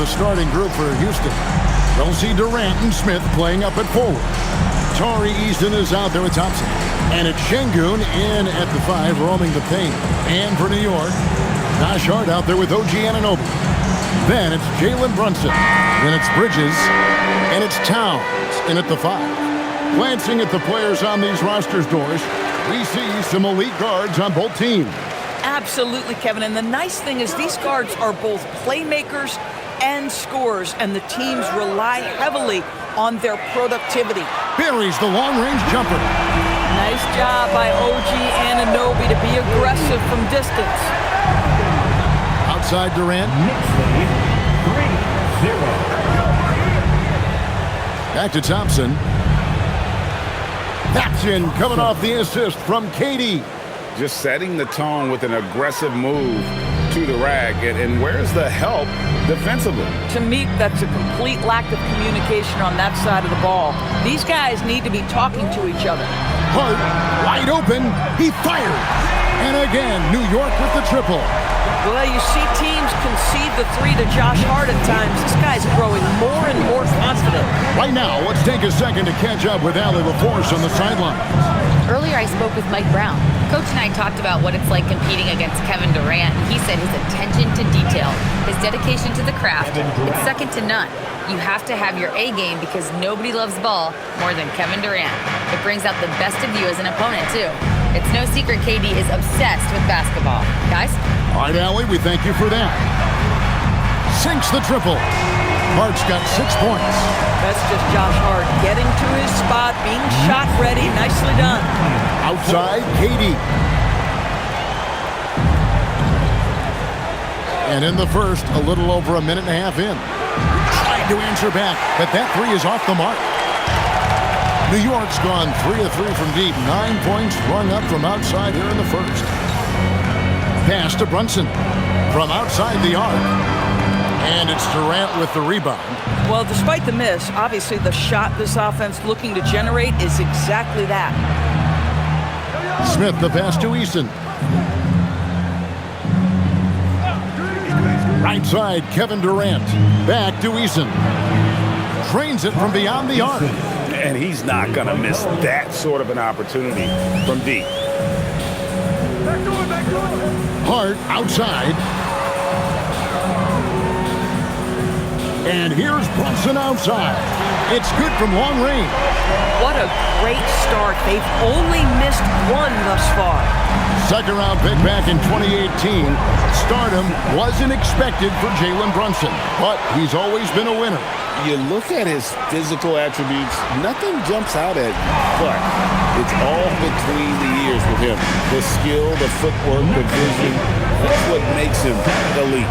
the starting group for Houston. They'll see Durant and Smith playing up at forward. Tari Easton is out there with Thompson. And it's Şengün in at the 5, roaming the paint. And for New York, Josh Hart out there with OG Anunoby. Then it's Jalen Brunson. Then it's Bridges. And it's Towns in at the 5. Glancing at the players on these rosters, Doris, we see some elite guards on both teams. Absolutely, Kevin. And the nice thing is these guards are both playmakers and scorers, and the teams rely heavily on their productivity. Buries the long-range jumper. Nice job by OG Anunoby to be aggressive from distance. Outside Durant. Knicks lead 3-0. Back to Thompson. That's in, coming off the assist from KD. Just setting the tone with an aggressive move to the rack. And where's the help defensively? To me, that's a complete lack of communication on that side of the ball. These guys need to be talking to each other. Hart, wide open, he fires. And again, New York with the triple. Well, you see teams concede the 3 to Josh Hart at times. This guy's growing more and more confident. Right now, let's take a second to catch up with Allie LaForce on the sideline. Earlier, I spoke with Mike Brown. Coach and I talked about what it's like competing against Kevin Durant. He said his attention to detail, his dedication to the craft, it's second to none. You have to have your A game because nobody loves ball more than Kevin Durant. It brings out the best of you as an opponent, too. It's no secret KD is obsessed with basketball. Guys? All right, Allie, we thank you for that. Sinks the triple. Hart's got 6 points. That's just Josh Hart getting to his spot, being shot ready. Nicely done. Outside, KD. And in the first, a little over a minute and a half in. Trying to answer back, but that 3 is off the mark. New York's gone 3 of 3 from deep. 9 points rung up from outside here in the first. Pass to Brunson from outside the arc. And it's Durant with the rebound. Well, despite the miss, obviously the shot this offense looking to generate is exactly that. Smith, the pass to Easton. Right side, Kevin Durant. Back to Easton. Trains it from beyond the arc. And he's not going to miss that sort of an opportunity from deep. Hart outside. And here's Brunson outside. It's good from long range. What a great start. They've only missed 1 thus far. Second round pick back in 2018. Stardom wasn't expected for Jalen Brunson, but he's always been a winner. You look at his physical attributes, nothing jumps out at you, but it's all between the ears with him. The skill, the footwork, the vision, that's what makes him elite.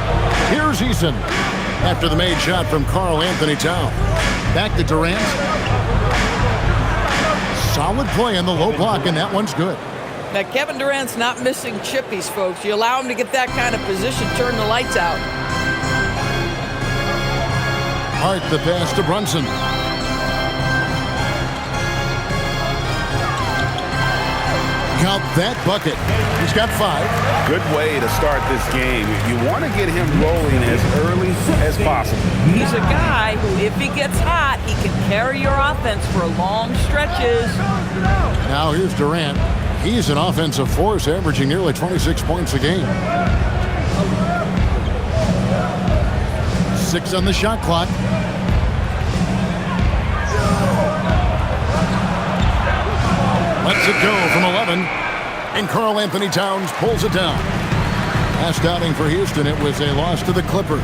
Here's Easton after the made shot from Karl Anthony Towns. Back to Durant. Solid play in the low block, and that one's good. Now, Kevin Durant's not missing chippies, folks. You allow him to get that kind of position, turn the lights out. Hart, the pass to Brunson. Count that bucket. He's got 5. Good way to start this game. You want to get him rolling as early as possible. He's a guy who, if he gets hot, he can carry your offense for long stretches. Now here's Durant. He's an offensive force, averaging nearly 26 points a game. 6 on the shot clock. Lets it go from 11. And Karl Anthony Towns pulls it down. Last outing for Houston, it was a loss to the Clippers.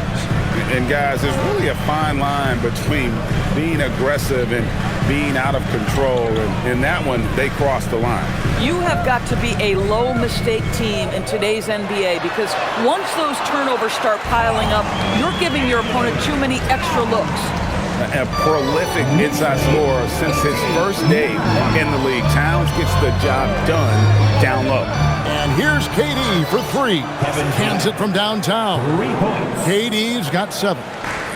And guys, there's really a fine line between being aggressive and being out of control. And in that one, they crossed the line. You have got to be a low mistake team in today's NBA because once those turnovers start piling up, you're giving your opponent too many extra looks. A prolific inside scorer since his first day in the league. Towns gets the job done down low. And here's KD for 3. Cans it from downtown. 3 points. KD's got 7.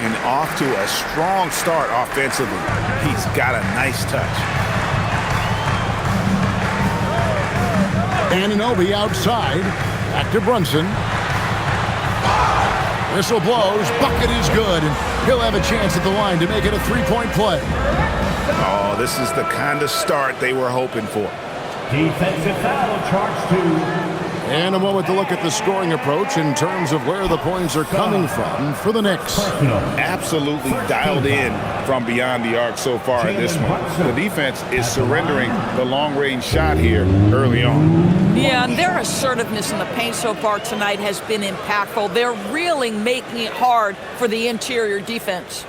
And off to a strong start offensively. He's got a nice touch. Anunoby outside. Back to Brunson. Whistle blows. Bucket is good. And he'll have a chance at the line to make it a three-point play. Oh, this is the kind of start they were hoping for. Defensive foul charged to. And a moment to look at the scoring approach in terms of where the points are coming from for the Knicks. Absolutely dialed in from beyond the arc so far in this one. The defense is surrendering the long-range shot here early on. Yeah, and their assertiveness in the paint so far tonight has been impactful. They're really making it hard for the interior defense.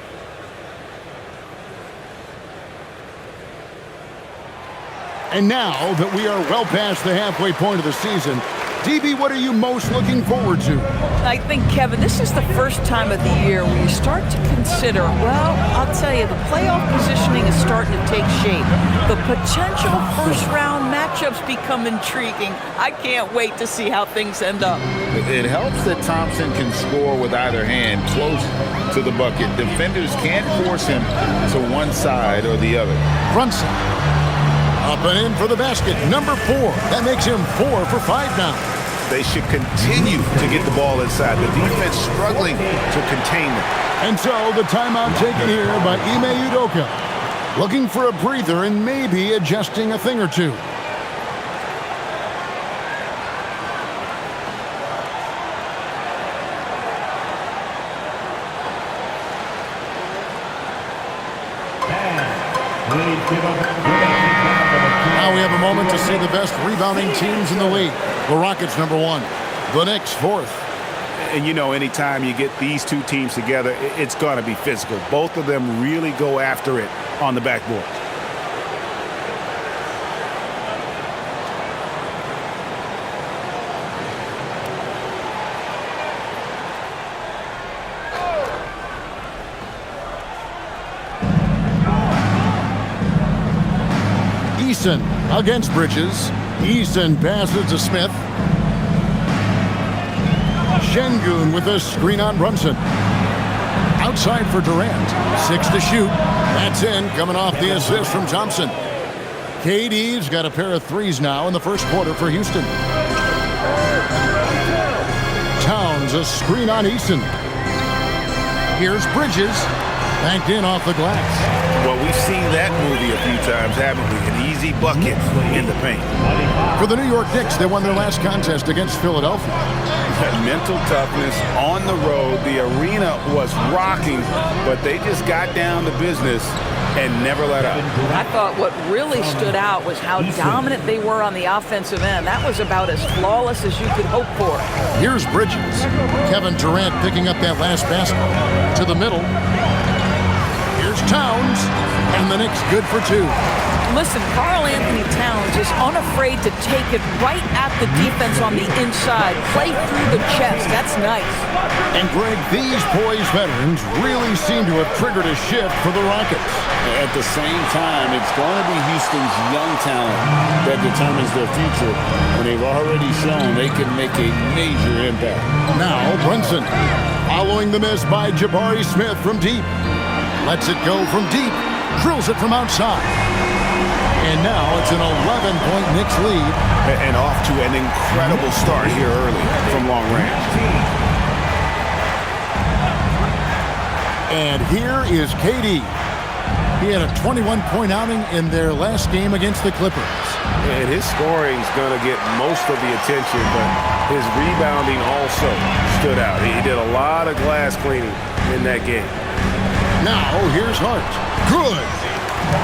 And now that we are well past the halfway point of the season, DB, what are you most looking forward to? I think, Kevin, this is the first time of the year where you start to consider, well, I'll tell you, the playoff positioning is starting to take shape. The potential first-round matchups become intriguing. I can't wait to see how things end up. It helps that Thompson can score with either hand close to the bucket. Defenders can't force him to one side or the other. Brunson. Up and in for the basket, number 4. That makes him 4 for 5 now. They should continue to get the ball inside. The defense struggling to contain them. And so the timeout taken here by Ime Udoka. Looking for a breather and maybe adjusting a thing or two. Now we have a moment to see the best rebounding teams in the league. The Rockets, number 1. The Knicks, 4th. And you know, anytime you get these two teams together, it's going to be physical. Both of them really go after it on the backboard. Eason against Bridges. Eason passes to Smith. Şengün with a screen on Brunson. Outside for Durant. 6 to shoot. That's in, coming off the assist from Thompson. KD's got a pair of threes now in the first quarter for Houston. Towns, a screen on Eason. Here's Bridges. Banked in off the glass. Well, we've seen that movie a few times, haven't we? An easy bucket in the paint. For the New York Knicks, they won their last contest against Philadelphia. Mental toughness on the road. The arena was rocking, but they just got down to business and never let up. I thought what really stood out was how dominant they were on the offensive end. That was about as flawless as you could hope for. Here's Bridges. Kevin Durant picking up that last basket. To the middle. Here's Towns, and the Knicks good for 2. Listen, Karl-Anthony Towns is unafraid to take it right at the defense on the inside. Play through the chest. That's nice. And, Greg, these poised veterans really seem to have triggered a shift for the Rockets. At the same time, it's going to be Houston's young talent that determines their future, and they've already shown they can make a major impact. Now, Brunson, following the miss by Jabari Smith from deep. Lets it go from deep, drills it from outside. And now it's an 11-point Knicks lead. And off to an incredible start here early from long range. And here is KD. He had a 21-point outing in their last game against the Clippers. And his scoring's going to get most of the attention, but his rebounding also stood out. He did a lot of glass cleaning in that game. Now, here's Hart. Good.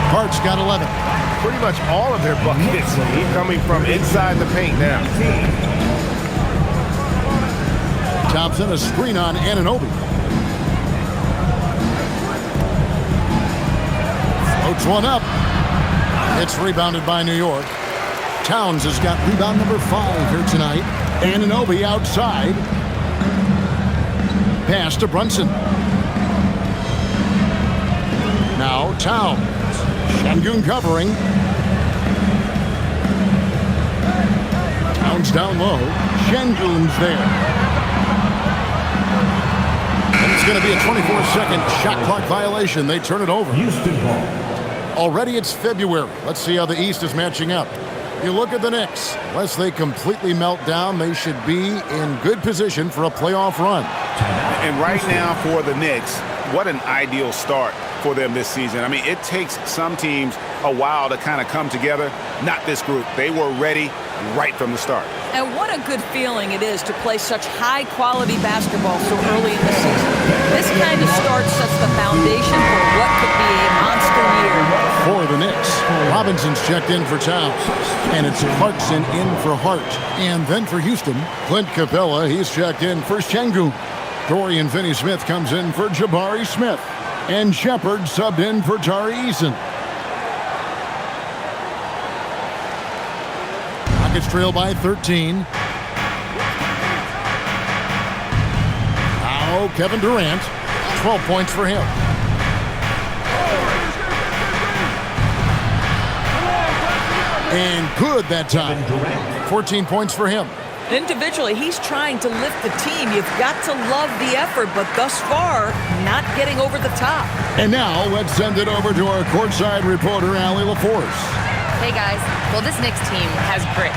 Hart's got 11. Pretty much all of their buckets coming from inside the paint now. Thompson, a screen on Anunoby. Floats one up. It's rebounded by New York. Towns has got rebound number 5 here tonight. Anunoby outside. Pass to Brunson. Now Towns. Şengün covering. Towns down low. Şengün's there. And it's going to be a 24-second shot clock violation. They turn it over. Houston ball. Already it's February. Let's see how the East is matching up. You look at the Knicks. Unless they completely melt down, they should be in good position for a playoff run. And right now for the Knicks, what an ideal start for them this season. I mean, it takes some teams a while to kind of come together. Not this group. They were ready right from the start. And what a good feeling it is to play such high-quality basketball so early in the season. This kind of start sets the foundation for what could be a monster year. For the Knicks, Robinson's checked in for Towns. And it's Clarkson in for Hart. And then for Houston, Clint Capella, he's checked in for Şengün. Dorian Finney-Smith comes in for Jabari Smith. And Shepard subbed in for Tari Eason. Rockets trail by 13. Now Kevin Durant, 12 points for him. And good that time. 14 points for him. Individually, he's trying to lift the team. You've got to love the effort, but thus far, not getting over the top. And now, let's send it over to our courtside reporter, Allie LaForce. Hey guys, well this Knicks team has grit.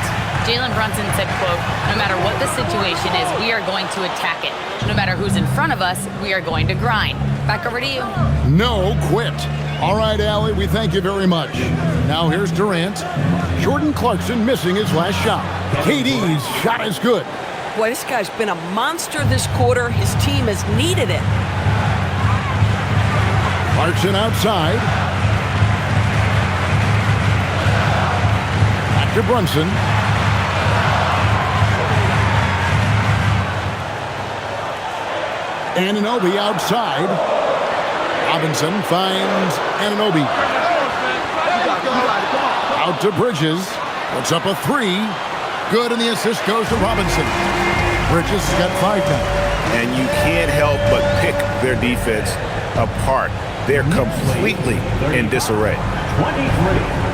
Jalen Brunson said, quote, no matter what the situation is, we are going to attack it. No matter who's in front of us, we are going to grind. Back over to you. No quit. All right, Allie, we thank you very much. Now here's Durant. Jordan Clarkson missing his last shot. KD's shot is good. Boy, this guy's been a monster this quarter. His team has needed it. Clarkson outside. Back to Brunson. Anunoby outside. Robinson finds Anunoby. Out to Bridges. Puts up a three. Good, and the assist goes to Robinson. Bridges got 5 now. And you can't help but pick their defense apart. They're completely in disarray. 23.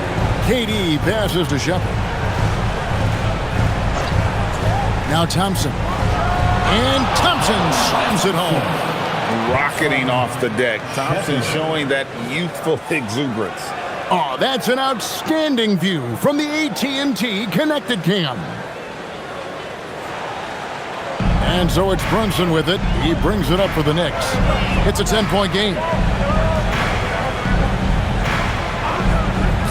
KD passes to Shepard. Now Thompson. And Thompson slams it home. Rocketing off the deck. Thompson showing that youthful exuberance. Oh, that's an outstanding view from the AT&T Connected Cam. And so it's Brunson with it. He brings it up for the Knicks. It's a 10-point game.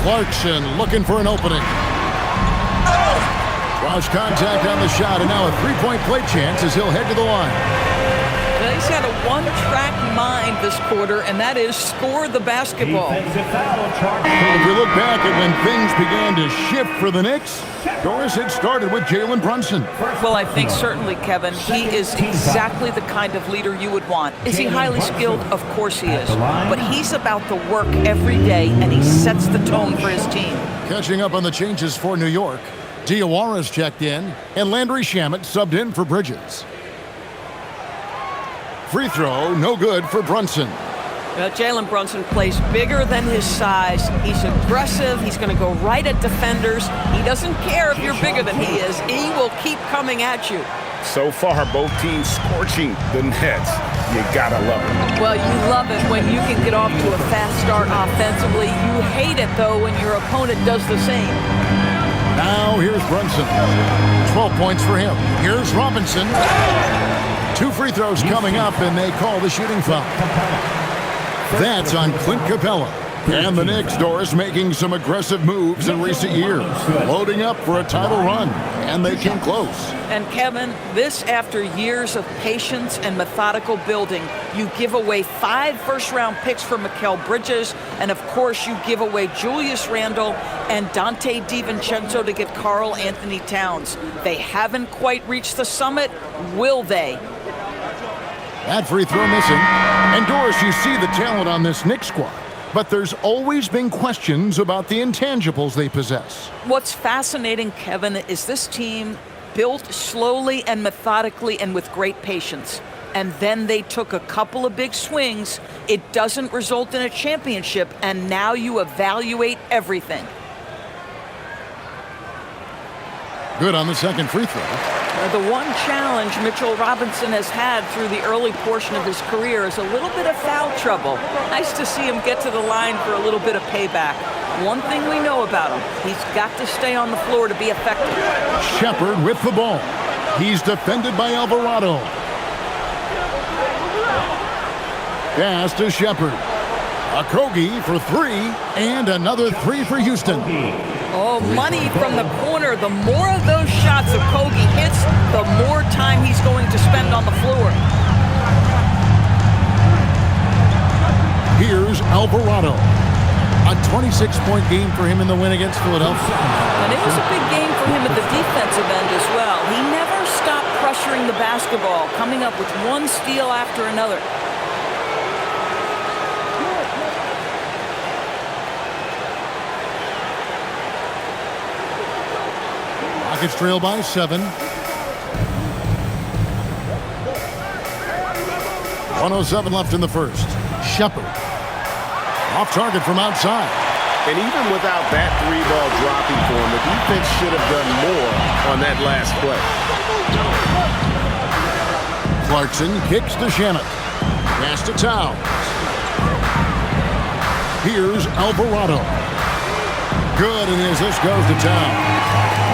Clarkson looking for an opening. Draws contact on the shot, and now a three-point play chance as he'll head to the line. He's got a one-track mind this quarter, and that is score the basketball. Defensive foul charge. If we look back at when things began to shift for the Knicks, Doris had started with Jalen Brunson. Well, I think certainly, Kevin, he is exactly the kind of leader you would want. Is he highly skilled? Of course he is. But he's about the work every day, and he sets the tone for his team. Catching up on the changes for New York, Diawara's checked in, and Landry Shamet subbed in for Bridges. Free throw, no good for Brunson. Jalen Brunson plays bigger than his size. He's aggressive. He's going to go right at defenders. He doesn't care if you're bigger than he is. He will keep coming at you. So far, both teams scorching the Nets. You gotta love it. Well, you love it when you can get off to a fast start offensively. You hate it, though, when your opponent does the same. Now here's Brunson. 12 points for him. Here's Robinson. 2 free throws coming up, and they call the shooting foul. That's on Clint Capella. And the Knicks, Doris, making some aggressive moves in recent years, loading up for a title run, and they came close. And Kevin, this after years of patience and methodical building. You give away 5 first-round picks for Mikal Bridges, and of course you give away Julius Randle and Dante DiVincenzo to get Karl Anthony Towns. They haven't quite reached the summit, will they? That free throw missing. And Doris, you see the talent on this Knicks squad, but there's always been questions about the intangibles they possess. What's fascinating, Kevin, is this team built slowly and methodically and with great patience. And then they took a couple of big swings. It doesn't result in a championship, and now you evaluate everything. Good on the second free throw. The one challenge Mitchell Robinson has had through the early portion of his career is a little bit of foul trouble. Nice to see him get to the line for a little bit of payback. One thing we know about him, he's got to stay on the floor to be effective. Shepard with the ball. He's defended by Alvarado. Pass to Shepard. Okogie for three, and another three for Houston. Oh, money from the corner. The more of those shots Okogie hits, the more time he's going to spend on the floor. Here's Alvarado. A 26-point game for him in the win against Philadelphia. And it was a big game for him at the defensive end as well. He never stopped pressuring the basketball, coming up with one steal after another. Rockets trail by 7. 1:07 left in the first. Shepard. Off target from outside. And even without that three-ball dropping for him, the defense should have done more on that last play. Clarkson kicks to Shannon. Pass to Towns. Here's Alvarado. Good, and as this goes to Towns.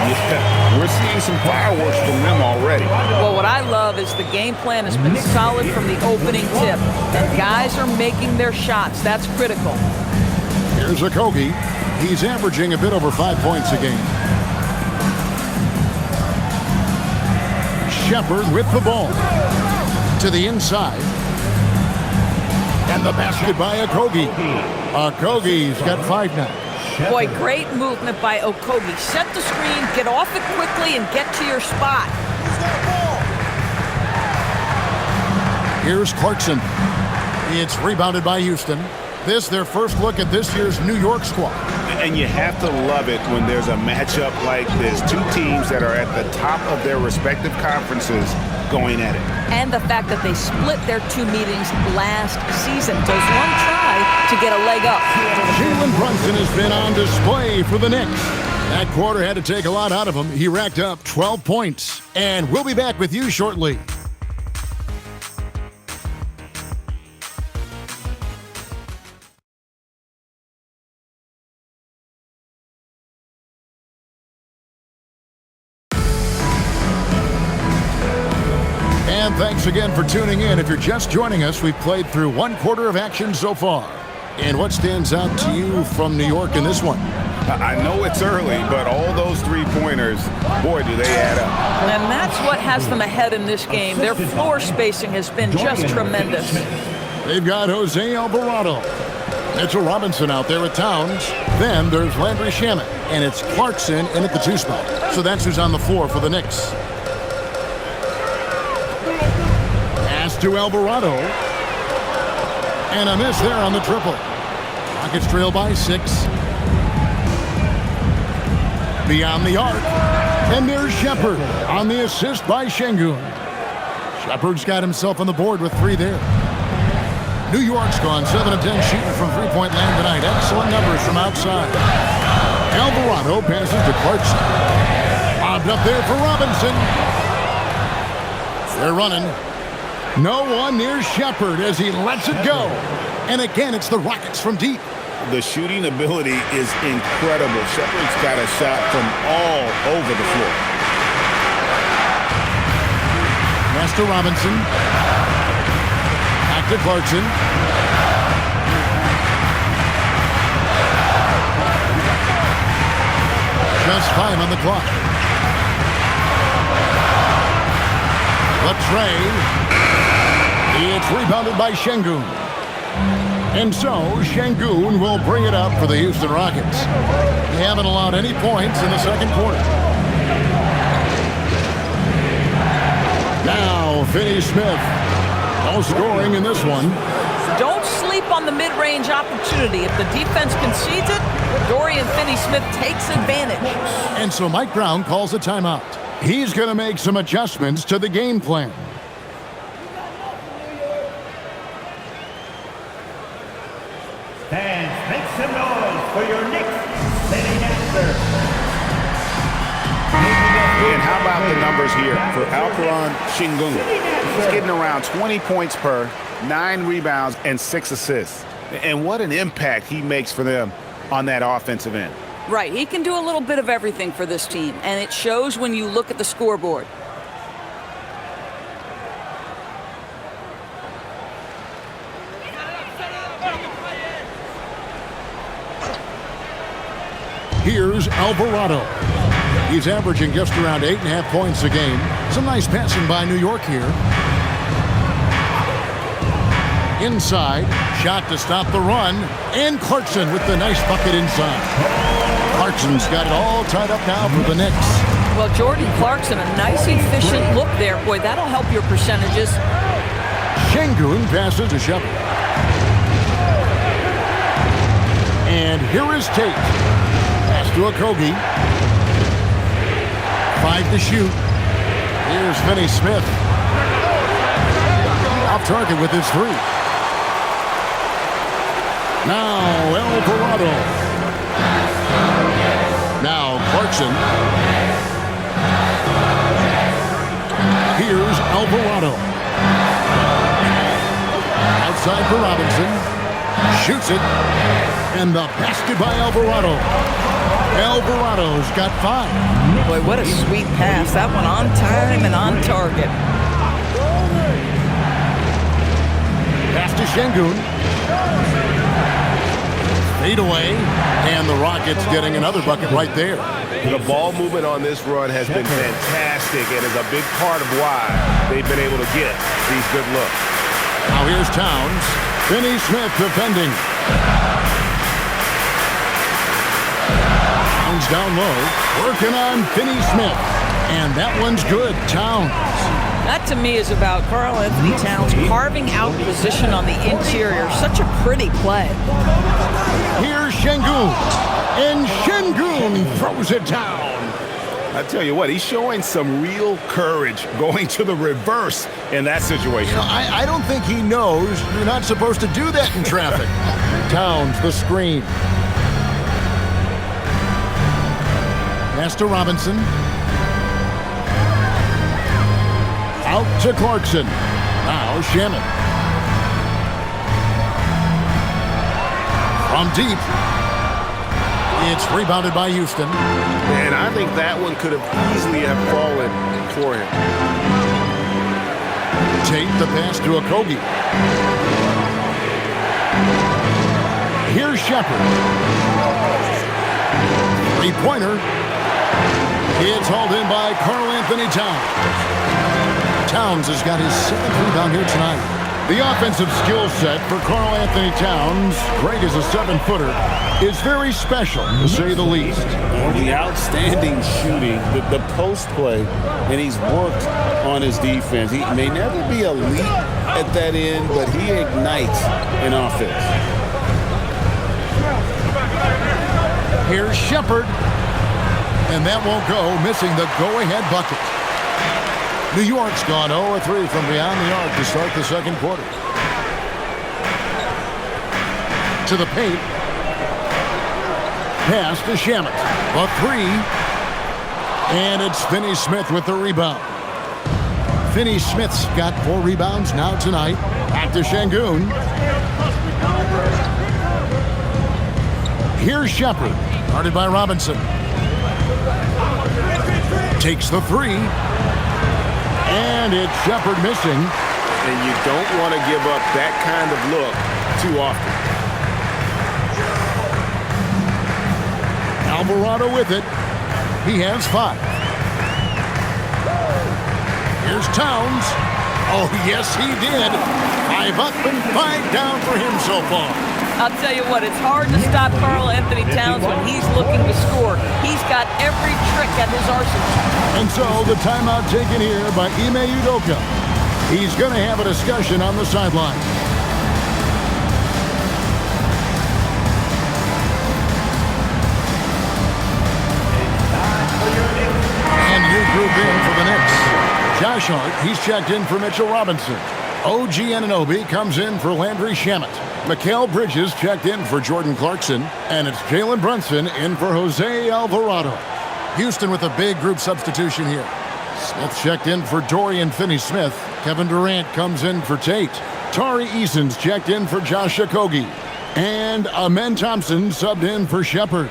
Yeah, we're seeing some fireworks from them already. Well, what I love is the game plan has been solid from the opening tip. And guys are making their shots. That's critical. Here's Okogie. He's averaging a bit over 5 points a game. Shepard with the ball. To the inside. And the basket by Okogie. Okogie's got 5 now. Boy, great movement by Okogie. Set the screen, get off it quickly, and get to your spot. Here's Clarkson. It's rebounded by Houston. This their first look at this year's New York squad. And you have to love it when there's a matchup like this. Two teams that are at the top of their respective conferences going at it. And the fact that they split their 2 meetings last season. Does one try to get a leg up? Jalen Brunson has been on display for the Knicks. That quarter had to take a lot out of him. He racked up 12 points. And we'll be back with you shortly. And thanks again for tuning in. If you're just joining us, we've played through 1 quarter of action so far. And what stands out to you from New York in this one? I know it's early, but all those three-pointers, boy, do they add up. And that's what has them ahead in this game. Their floor spacing has been just tremendous. They've got Jose Alvarado. Mitchell Robinson out there with Towns. Then there's Landry Shamet. And it's Clarkson in at the 2 spot. So that's who's on the floor for the Knicks. Pass to Alvarado. And a miss there on the triple. Rockets trail by 6. Beyond the arc. And there's Shepard on the assist by Şengün. Shepard's got himself on the board with 3 there. New York's gone 7 of 10 shooting from three-point land tonight. Excellent numbers from outside. Alvarado passes to Clarkson. Bobbed up there for Robinson. They're running. No one near Shepard as he lets it go. And again, it's the Rockets from deep. The shooting ability is incredible. Shepard's got a shot from all over the floor. Pass to Robinson. Back to Clarkson. Just 5 on the clock. Latrey. It's rebounded by Şengün. And so, Şengün will bring it up for the Houston Rockets. They haven't allowed any points in the second quarter. Now, Finney-Smith. No scoring in this one. Don't sleep on the mid-range opportunity. If the defense concedes it, Dorian Finney-Smith takes advantage. And so Mike Brown calls a timeout. He's going to make some adjustments to the game plan. Fans, make some noise for your Knicks setting answer. And how about the numbers here for Alperen Şengün? He's getting around 20 points per, 9 rebounds, and 6 assists. And what an impact he makes for them on that offensive end. Right, he can do a little bit of everything for this team, and it shows when you look at the scoreboard. Here's Alvarado. He's averaging just around 8.5 points a game. Some nice passing by New York here. Inside, shot to stop the run, and Clarkson with the nice bucket inside. Clarkson's got it all tied up now for the Knicks. Well, Jordan Clarkson, a nice, efficient look there. Boy, that'll help your percentages. Şengün passes to Shepard. And here is Tate. Pass to Okogie. 5 to shoot. Here's Finney Smith. Off target with his 3. Now Alvarado. Now Clarkson. Here's Alvarado. Outside for Robinson. Shoots it. And the basket by Alvarado. Alvarado's got 5. Boy, what a sweet pass. That one on time and on target. Pass to Şengün. Fade away. And the Rockets getting another bucket right there. The ball movement on this run has been fantastic and is a big part of why they've been able to get these good looks. Now here's Towns. Finney Smith defending. Towns down low. Working on Finney Smith. And that one's good. Towns. That to me is about Karl Anthony Towns carving out position on the interior. Such a pretty play. Here's Şengün. And Şengün throws it down. I tell you what, he's showing some real courage going to the reverse in that situation. I don't think he knows you're not supposed to do that in traffic. Towns, the screen. Pass to Robinson. Out to Clarkson. Now Shamet. From deep. It's rebounded by Houston. And I think that one could have easily have fallen for him. Tate the pass to Okogie. Here's Shepard. 3-pointer. It's hauled in by Karl Anthony Towns. Towns has got his 7th rebound here tonight. The offensive skill set for Karl Anthony Towns, great as a 7-footer, is very special, to say the least. The outstanding shooting, the post play, and he's worked on his defense. He may never be elite at that end, but he ignites an offense. Here's Shepard, and that won't go, missing the go-ahead bucket. New York's gone 0-3 from beyond the arc to start the second quarter. To the paint. Pass to Shamet. A 3. And it's Finney Smith with the rebound. Finney Smith's got 4 rebounds now tonight. Back to Şengün. Here's Shepard. Guarded by Robinson. Takes the 3. And it's Shepard missing. And you don't want to give up that kind of look too often. Alvarado with it. He has 5. Here's Towns. Oh, yes, he did. 5 up and 5 down for him so far. I'll tell you what, it's hard to stop Karl Anthony Towns when he's looking to score. He's got every trick at his arsenal. And so the timeout taken here by Ime Udoka. He's going to have a discussion on the sideline. And new group in for the Knicks. Josh Hart, he's checked in for Mitchell Robinson. OG Anunoby comes in for Landry Shamet. Mikal Bridges checked in for Jordan Clarkson. And it's Jalen Brunson in for Jose Alvarado. Houston with a big group substitution here. Smith checked in for Dorian Finney-Smith. Kevin Durant comes in for Tate. Tari Eason's checked in for Josh Okogie. And Amen Thompson subbed in for Shepard.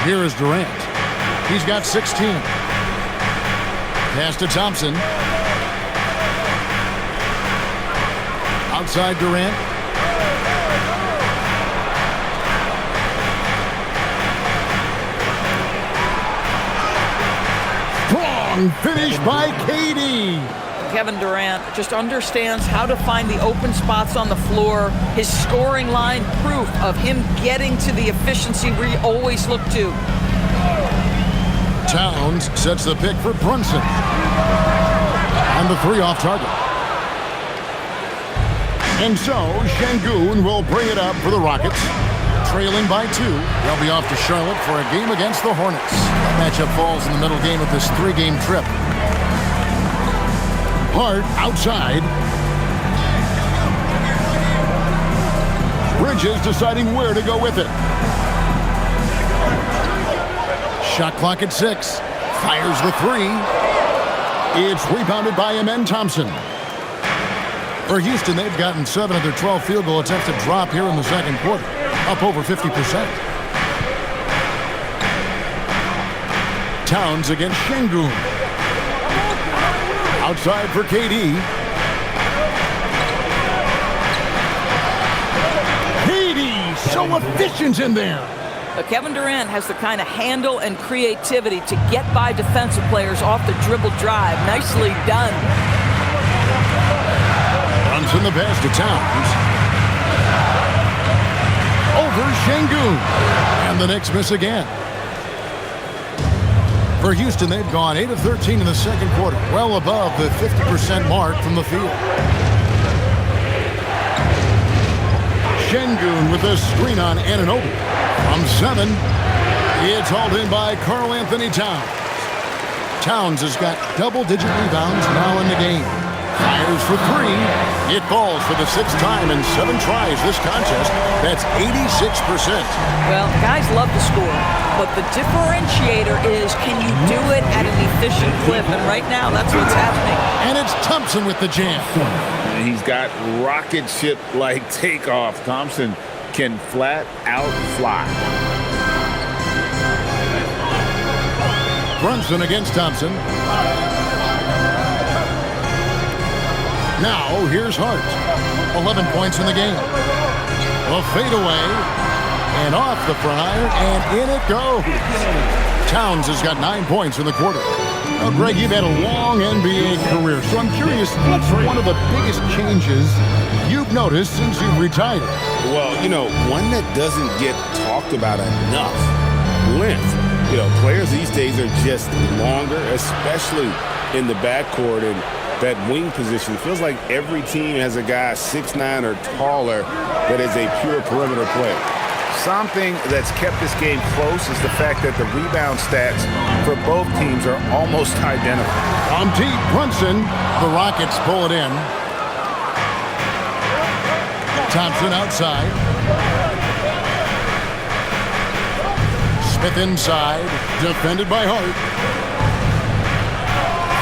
Here is Durant. He's got 16. Pass to Thompson. Outside Durant. Strong finish by KD. Kevin Durant just understands how to find the open spots on the floor. His scoring line, proof of him getting to the efficiency we always look to. Towns sets the pick for Brunson. And the three off target. And so, Şengün will bring it up for the Rockets. Trailing by 2. They'll be off to Charlotte for a game against the Hornets. That matchup falls in the middle game of this 3-game trip. Hart outside. Bridges deciding where to go with it. Shot clock at 6. Fires the 3. It's rebounded by Amen Thompson. For Houston, they've gotten 7 of their 12 field goal attempts to drop here in the second quarter. Up over 50%. Towns against Şengün. Outside for KD. KD, so efficient in there. But Kevin Durant has the kind of handle and creativity to get by defensive players off the dribble drive. Nicely done. Runs in the pass to Towns. Over Şengün. And the Knicks miss again. For Houston, they've gone 8 of 13 in the second quarter, well above the 50% mark from the field. Şengün with a screen on Anunoby. From 7, it's hauled in by Karl Anthony Towns. Towns has got double-digit rebounds now in the game. Fires for 3. It falls for the 6th time in 7 tries this contest. That's 86%. Well, guys love to score, but the differentiator is, can you do it at an efficient clip? And right now, that's what's happening. And it's Thompson with the jam. He's got rocket ship-like takeoff. Thompson can flat out fly. Brunson against Thompson. Now, here's Hart. 11 points in the game. A fadeaway. And off the front iron, and in it goes. Towns has got 9 points in the quarter. Now, Greg, you've had a long NBA career, so I'm curious, what's one of the biggest changes you've noticed since you've retired? Well, one that doesn't get talked about enough. Length. Players these days are just longer, especially in the backcourt and that wing position. It feels like every team has a guy 6'9" or taller that is a pure perimeter player. Something that's kept this game close is the fact that the rebound stats for both teams are almost identical. On deep, Brunson. The Rockets pull it in. Thompson outside. Smith inside. Defended by Hart.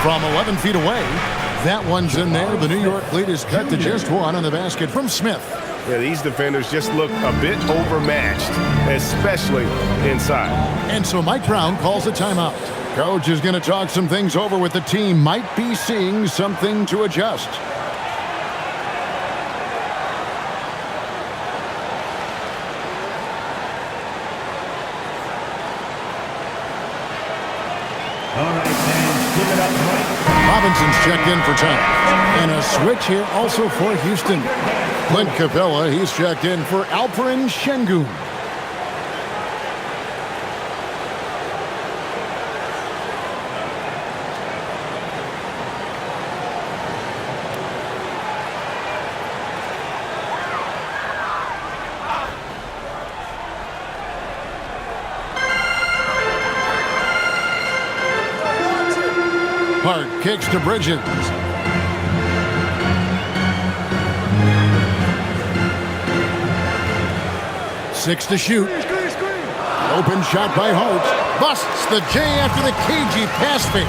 From 11 feet away. That one's in there. The New York lead is cut to just 1 on the basket from Smith. Yeah, these defenders just look a bit overmatched, especially inside. And so Mike Brown calls a timeout. Coach is going to talk some things over with the team. Might be seeing something to adjust. All right, fans, give it up, Mike. Robinson's checked in for time. And a switch here also for Houston. Clint Capella, he's checked in for Alperen Şengün. Hart kicks to Bridges. Six to shoot. Open shot by Hart. Busts the J after the cagey pass fake.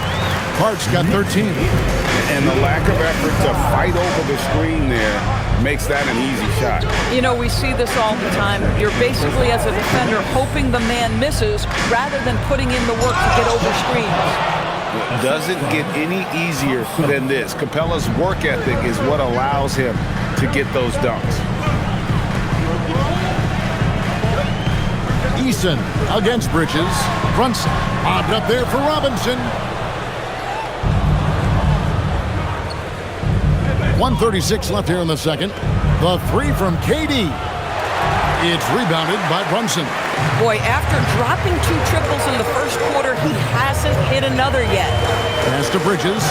Hart's got 13. And the lack of effort to fight over the screen there makes that an easy shot. We see this all the time. You're basically, as a defender, hoping the man misses rather than putting in the work to get over screens. It doesn't get any easier than this. Capella's work ethic is what allows him to get those dunks. Eason against Bridges. Brunson bobbed up there for Robinson. 1:36 left here in the second. The three from KD. It's rebounded by Brunson. Boy, after dropping 2 triples in the first quarter, he hasn't hit another yet. Pass to Bridges.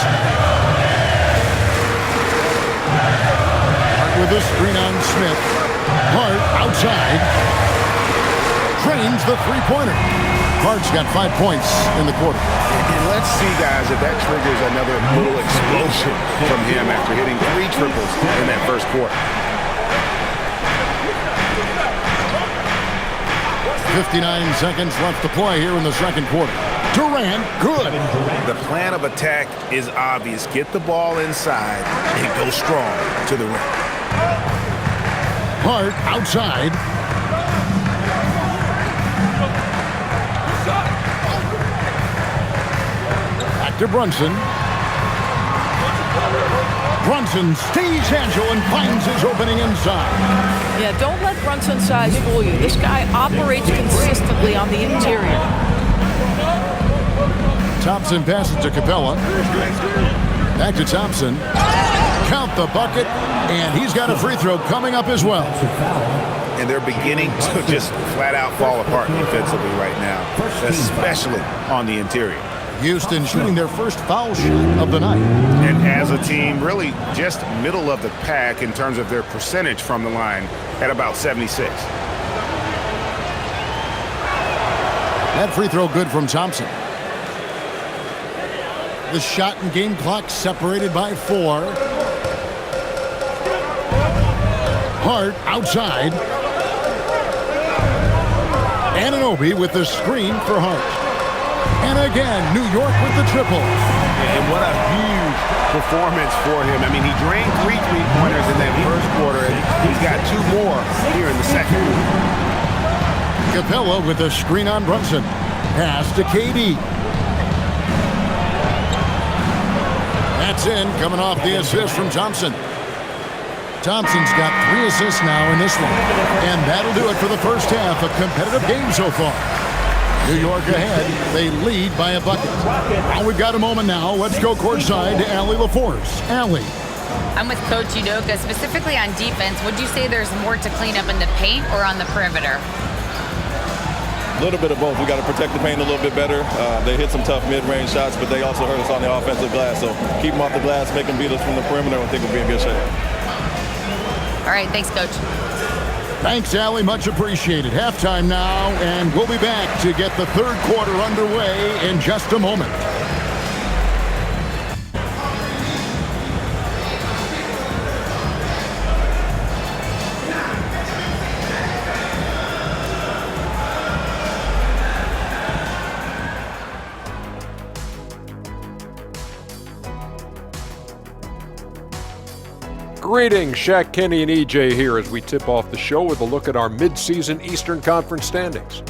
Hart with a screen on Smith. Hart outside. Drains the three-pointer. Hart's got 5 points in the quarter. And let's see, guys, if that triggers another little explosion from him after hitting 3 triples in that first quarter. 59 seconds left to play here in the second quarter. Durant, good. The plan of attack is obvious. Get the ball inside and go strong to the rim. Hart outside. Back to Brunson. Brunson stays agile and finds his opening inside. Yeah, don't let Brunson's size fool you. This guy operates consistently on the interior. Thompson passes to Capella. Back to Thompson. Count the bucket, and he's got a free throw coming up as well. And they're beginning to just flat out fall apart defensively right now, especially on the interior. Houston shooting their first foul shot of the night. And as a team, really just middle of the pack in terms of their percentage from the line at about 76. That free throw good from Thompson. The shot and game clock separated by 4. Hart outside. Anunoby with the screen for Hart. And again, New York with the triple. And what a huge performance for him. I mean, he drained 3 three-pointers in that first quarter, and he's got 2 more here in the second. Capella with the screen on Brunson. Pass to KD. That's in, coming off the assist from Thompson. Thompson's got 3 assists now in this one. And that'll do it for the first half. A competitive game so far. New York ahead. They lead by a bucket. Well, we've got a moment now. Let's go courtside to Allie LaForce. Allie. I'm with Coach Udoka. Specifically on defense, would you say there's more to clean up in the paint or on the perimeter? A little bit of both. We got to protect the paint a little bit better. They hit some tough mid-range shots, but they also hurt us on the offensive glass. So keep them off the glass, make them beat us from the perimeter, and I think we'll be in good shape. All right, thanks, Coach. Thanks, Allie. Much appreciated. Halftime now, and we'll be back to get the third quarter underway in just a moment. Greetings, Shaq Kenny and EJ here as we tip off the show with a look at our mid-season Eastern Conference standings.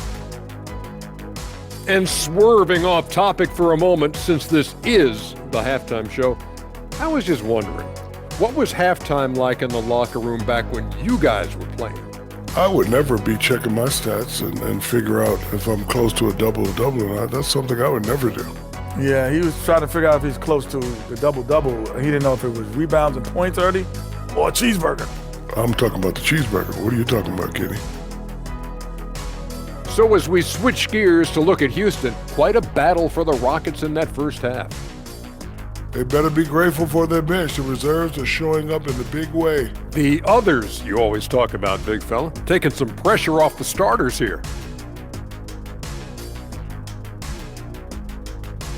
And swerving off topic for a moment, since this is the halftime show, I was just wondering, what was halftime like in the locker room back when you guys were playing? I would never be checking my stats and figure out if I'm close to a double-double or not. That's something I would never do. Yeah, he was trying to figure out if he's close to the double-double. He didn't know if it was rebounds and points early or a cheeseburger. I'm talking about the cheeseburger. What are you talking about, Kenny? So as we switch gears to look at Houston, quite a battle for the Rockets in that first half. They better be grateful for their bench. The reserves are showing up in a big way. The others you always talk about, big fella, taking some pressure off the starters here.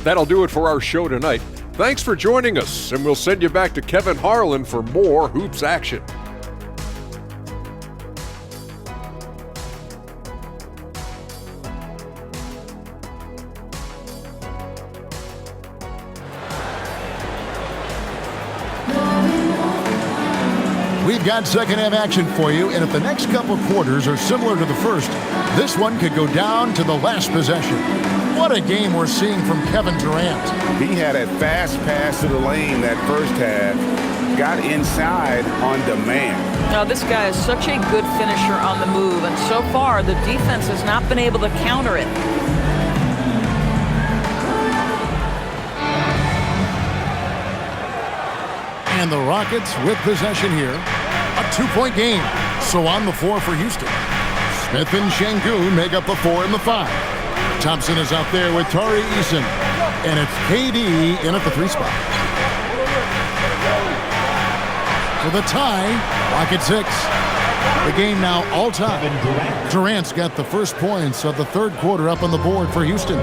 That'll do it for our show tonight. Thanks for joining us, and we'll send you back to Kevin Harlan for more hoops action. We've got second half action for you, and if the next couple quarters are similar to the first, this one could go down to the last possession. What a game we're seeing from Kevin Durant. He had a fast pass to the lane that first half, got inside on demand. Now, this guy is such a good finisher on the move, and so far the defense has not been able to counter it. And the Rockets with possession here. A 2-point game. So on the floor for Houston. Smith and Şengün make up the 4 and the 5. Thompson is out there with Tari Eason. And it's KD in at the 3 spot. For the tie, Rockets 6. The game now all time. Durant's got the first points of the third quarter up on the board for Houston.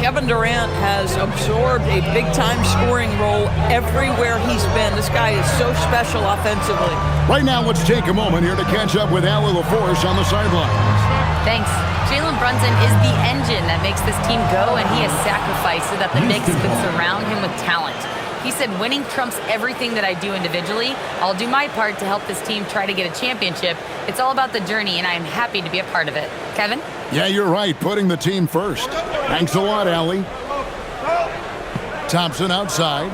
Kevin Durant has absorbed a big-time scoring role everywhere he's been. This guy is so special offensively. Right now, let's take a moment here to catch up with Allie LaForce on the sidelines. Thanks. Jalen Brunson is the engine that makes this team go, and he has sacrificed so that the Knicks could surround him with talent. He said, winning trumps everything that I do individually. I'll do my part to help this team try to get a championship. It's all about the journey, and I am happy to be a part of it. Kevin? Yeah, you're right. Putting the team first. Thanks a lot, Allie. Thompson outside.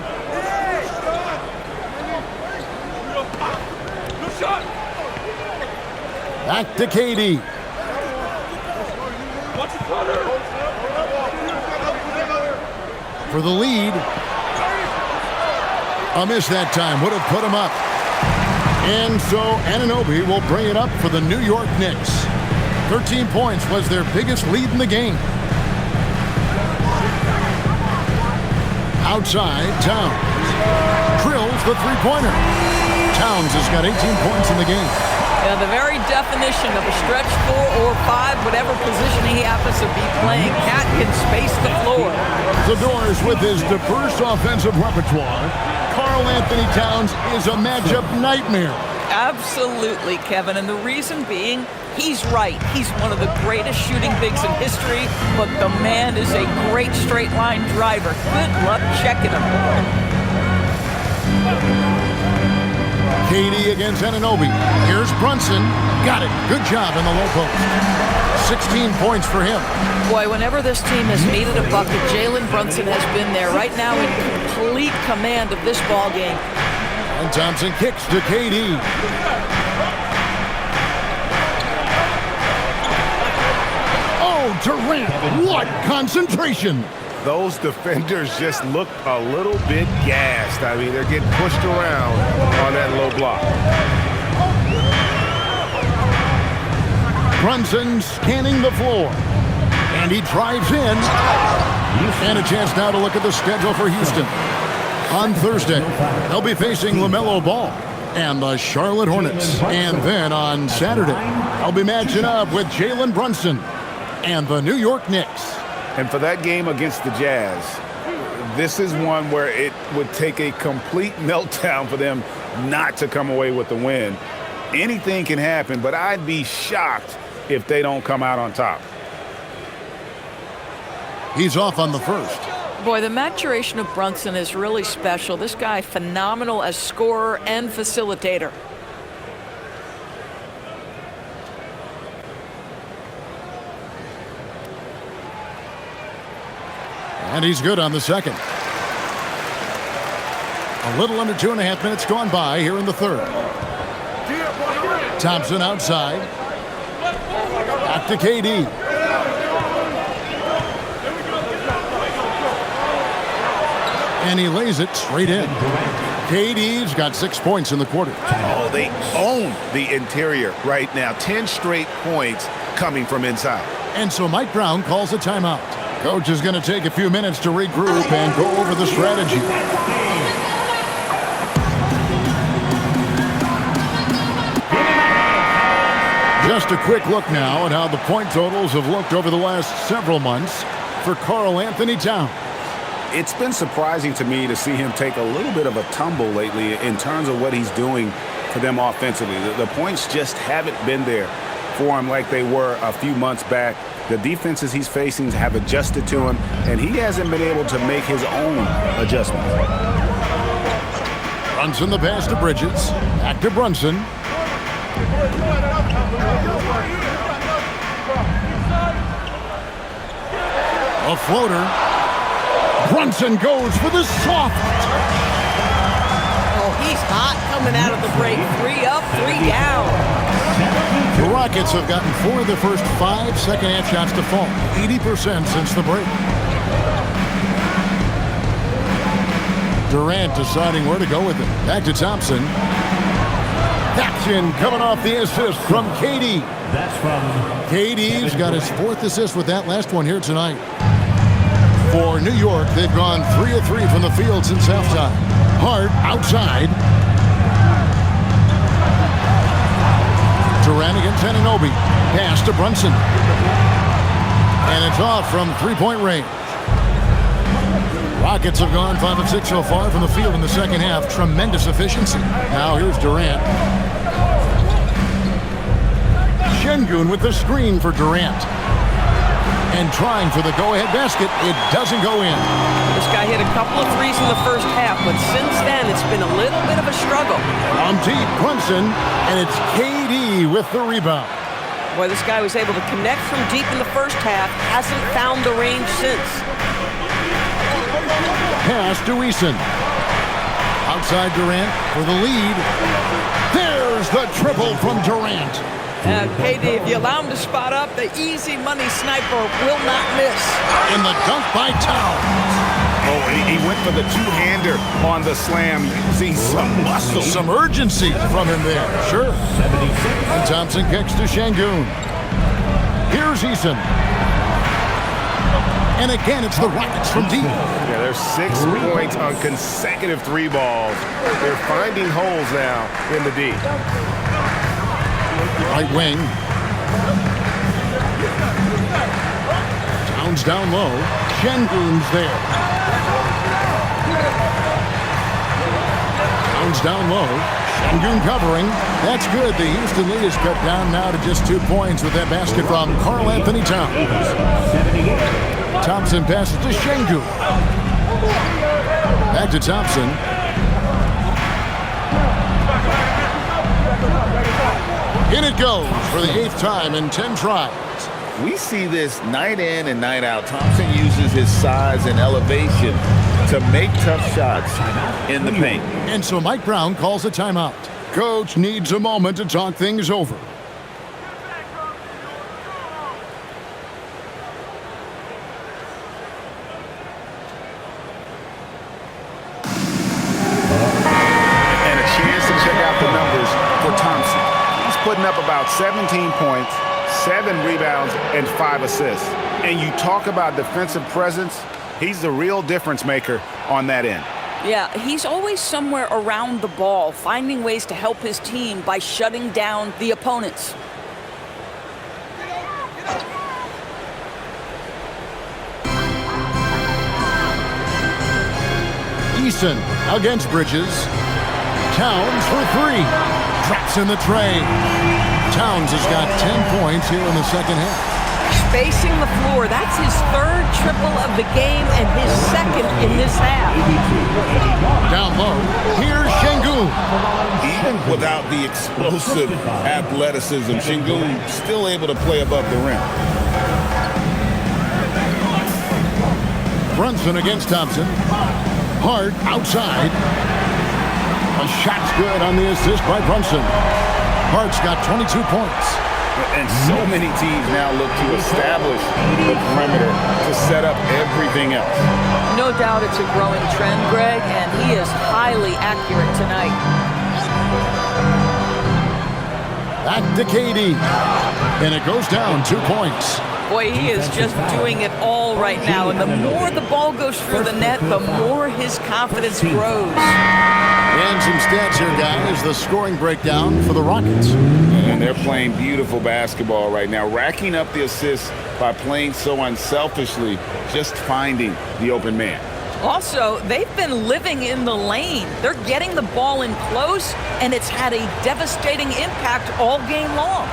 Back to KD. For the lead. A miss that time. Would have put him up. And so Anunoby will bring it up for the New York Knicks. 13 points was their biggest lead in the game. Outside, Towns. Drills the three-pointer. Towns has got 18 points in the game. Yeah, the very definition of a stretch 4 or 5, whatever position he happens to be playing, Cat can space the floor. The Doors with his diverse offensive repertoire. Karl Anthony Towns is a matchup nightmare. Absolutely, Kevin, and the reason being, he's right. He's one of the greatest shooting bigs in history, but the man is a great straight-line driver. Good luck checking him. KD against Anunoby. Here's Brunson. Got it. Good job in the low post. 16 points for him. Boy, whenever this team has needed a bucket, Jalen Brunson has been there. Right now in complete command of this ball game. And Thompson kicks to KD. Oh, Durant. What concentration. Those defenders just look a little bit gassed. I mean, they're getting pushed around on that low block. Brunson scanning the floor. And he drives in. And a chance now to look at the schedule for Houston. On Thursday, they'll be facing LaMelo Ball and the Charlotte Hornets. And then on Saturday, they'll be matching up with Jalen Brunson and the New York Knicks. And for that game against the Jazz, this is one where it would take a complete meltdown for them not to come away with the win. Anything can happen, but I'd be shocked if they don't come out on top. He's off on the first. Boy, the maturation of Brunson is really special. This guy, phenomenal as scorer and facilitator. And he's good on the second. A little under 2.5 minutes gone by here in the third. Thompson outside. Back to KD. And he lays it straight in. KD's got 6 points in the quarter. Oh, they own the interior right now. 10 straight points coming from inside. And so Mike Brown calls a timeout. Coach is going to take a few minutes to regroup and go over the strategy. Just a quick look now at how the point totals have looked over the last several months for Karl Anthony Towns. It's been surprising to me to see him take a little bit of a tumble lately in terms of what he's doing for them offensively. The points just haven't been there for him like they were a few months back. The defenses he's facing have adjusted to him, and he hasn't been able to make his own adjustments. Brunson the pass to Bridges. Back to Brunson. A floater. Brunson goes for the soft. Oh, he's hot coming out of the break. 3 up, 3 down. The Rockets have gotten 4 of their first 5 second-half shots to fall. 80% since the break. Durant deciding where to go with it. Back to Thompson. Action coming off the assist from KD. That's from KD's got his 4th assist with that last one here tonight. For New York, they've gone 3 of 3 from the field since halftime. Hart outside. Durant against Anunoby. Pass to Brunson. And it's off from three-point range. Rockets have gone 5 of 6 so far from the field in the second half. Tremendous efficiency. Now here's Durant. Şengün with the screen for Durant. And trying for the go-ahead basket. It doesn't go in. This guy hit a couple of threes in the first half, but since then it's been a little bit of a struggle. On deep, Brunson, and it's KD with the rebound. Boy, this guy was able to connect from deep in the first half, hasn't found the range since. Pass to Eason. Outside Durant for the lead. There's the triple from Durant. KD, if you allow him to spot up, the easy money sniper will not miss. In the dunk by Towns. Oh, he went for the two-hander on the slam. You see some muscle. Some urgency from him there. Sure. And Thompson kicks to Şengün. Here's Eason. And again, it's the Rockets from deep. Yeah, there's 6 points on consecutive 3 balls. They're finding holes now in the D. Right wing. Towns down low. Şengün's there. Towns down low. Şengün covering. That's good. The Houston lead is cut down now to just 2 points with that basket from Karl Anthony Towns. Thompson passes to Şengün. Back to Thompson. In it goes for the 8th time in 10 tries. We see this night in and night out. Thompson uses his size and elevation to make tough shots in the paint. And so Mike Brown calls a timeout. Coach needs a moment to talk things over. And a chance to check out the numbers for Thompson. He's putting up about 17 points, 7 rebounds, and 5 assists. And you talk about defensive presence, he's the real difference maker on that end. Yeah, he's always somewhere around the ball, finding ways to help his team by shutting down the opponents. Eason against Bridges. Towns for 3. Drops in the tray. Towns has got 10 points here in the second half. Spacing the floor. That's his 3rd triple of the game and his 2nd in this half. Down low. Here's Şengün. Even without the explosive athleticism, Şengün still able to play above the rim. Brunson against Thompson. Hart outside. A shot's good on the assist by Brunson. Hart's got 22 points. And so many teams now look to establish the perimeter to set up everything else. No doubt it's a growing trend, Greg, and he is highly accurate tonight. Back to KD. And it goes down 2 points. Boy, he is just doing it all right now. And the more the ball goes through the net, the more his confidence grows. And some stats here, guys. The scoring breakdown for the Rockets. And they're playing beautiful basketball right now, racking up the assists by playing so unselfishly, just finding the open man. Also, they've been living in the lane. They're getting the ball in close, and it's had a devastating impact all game long.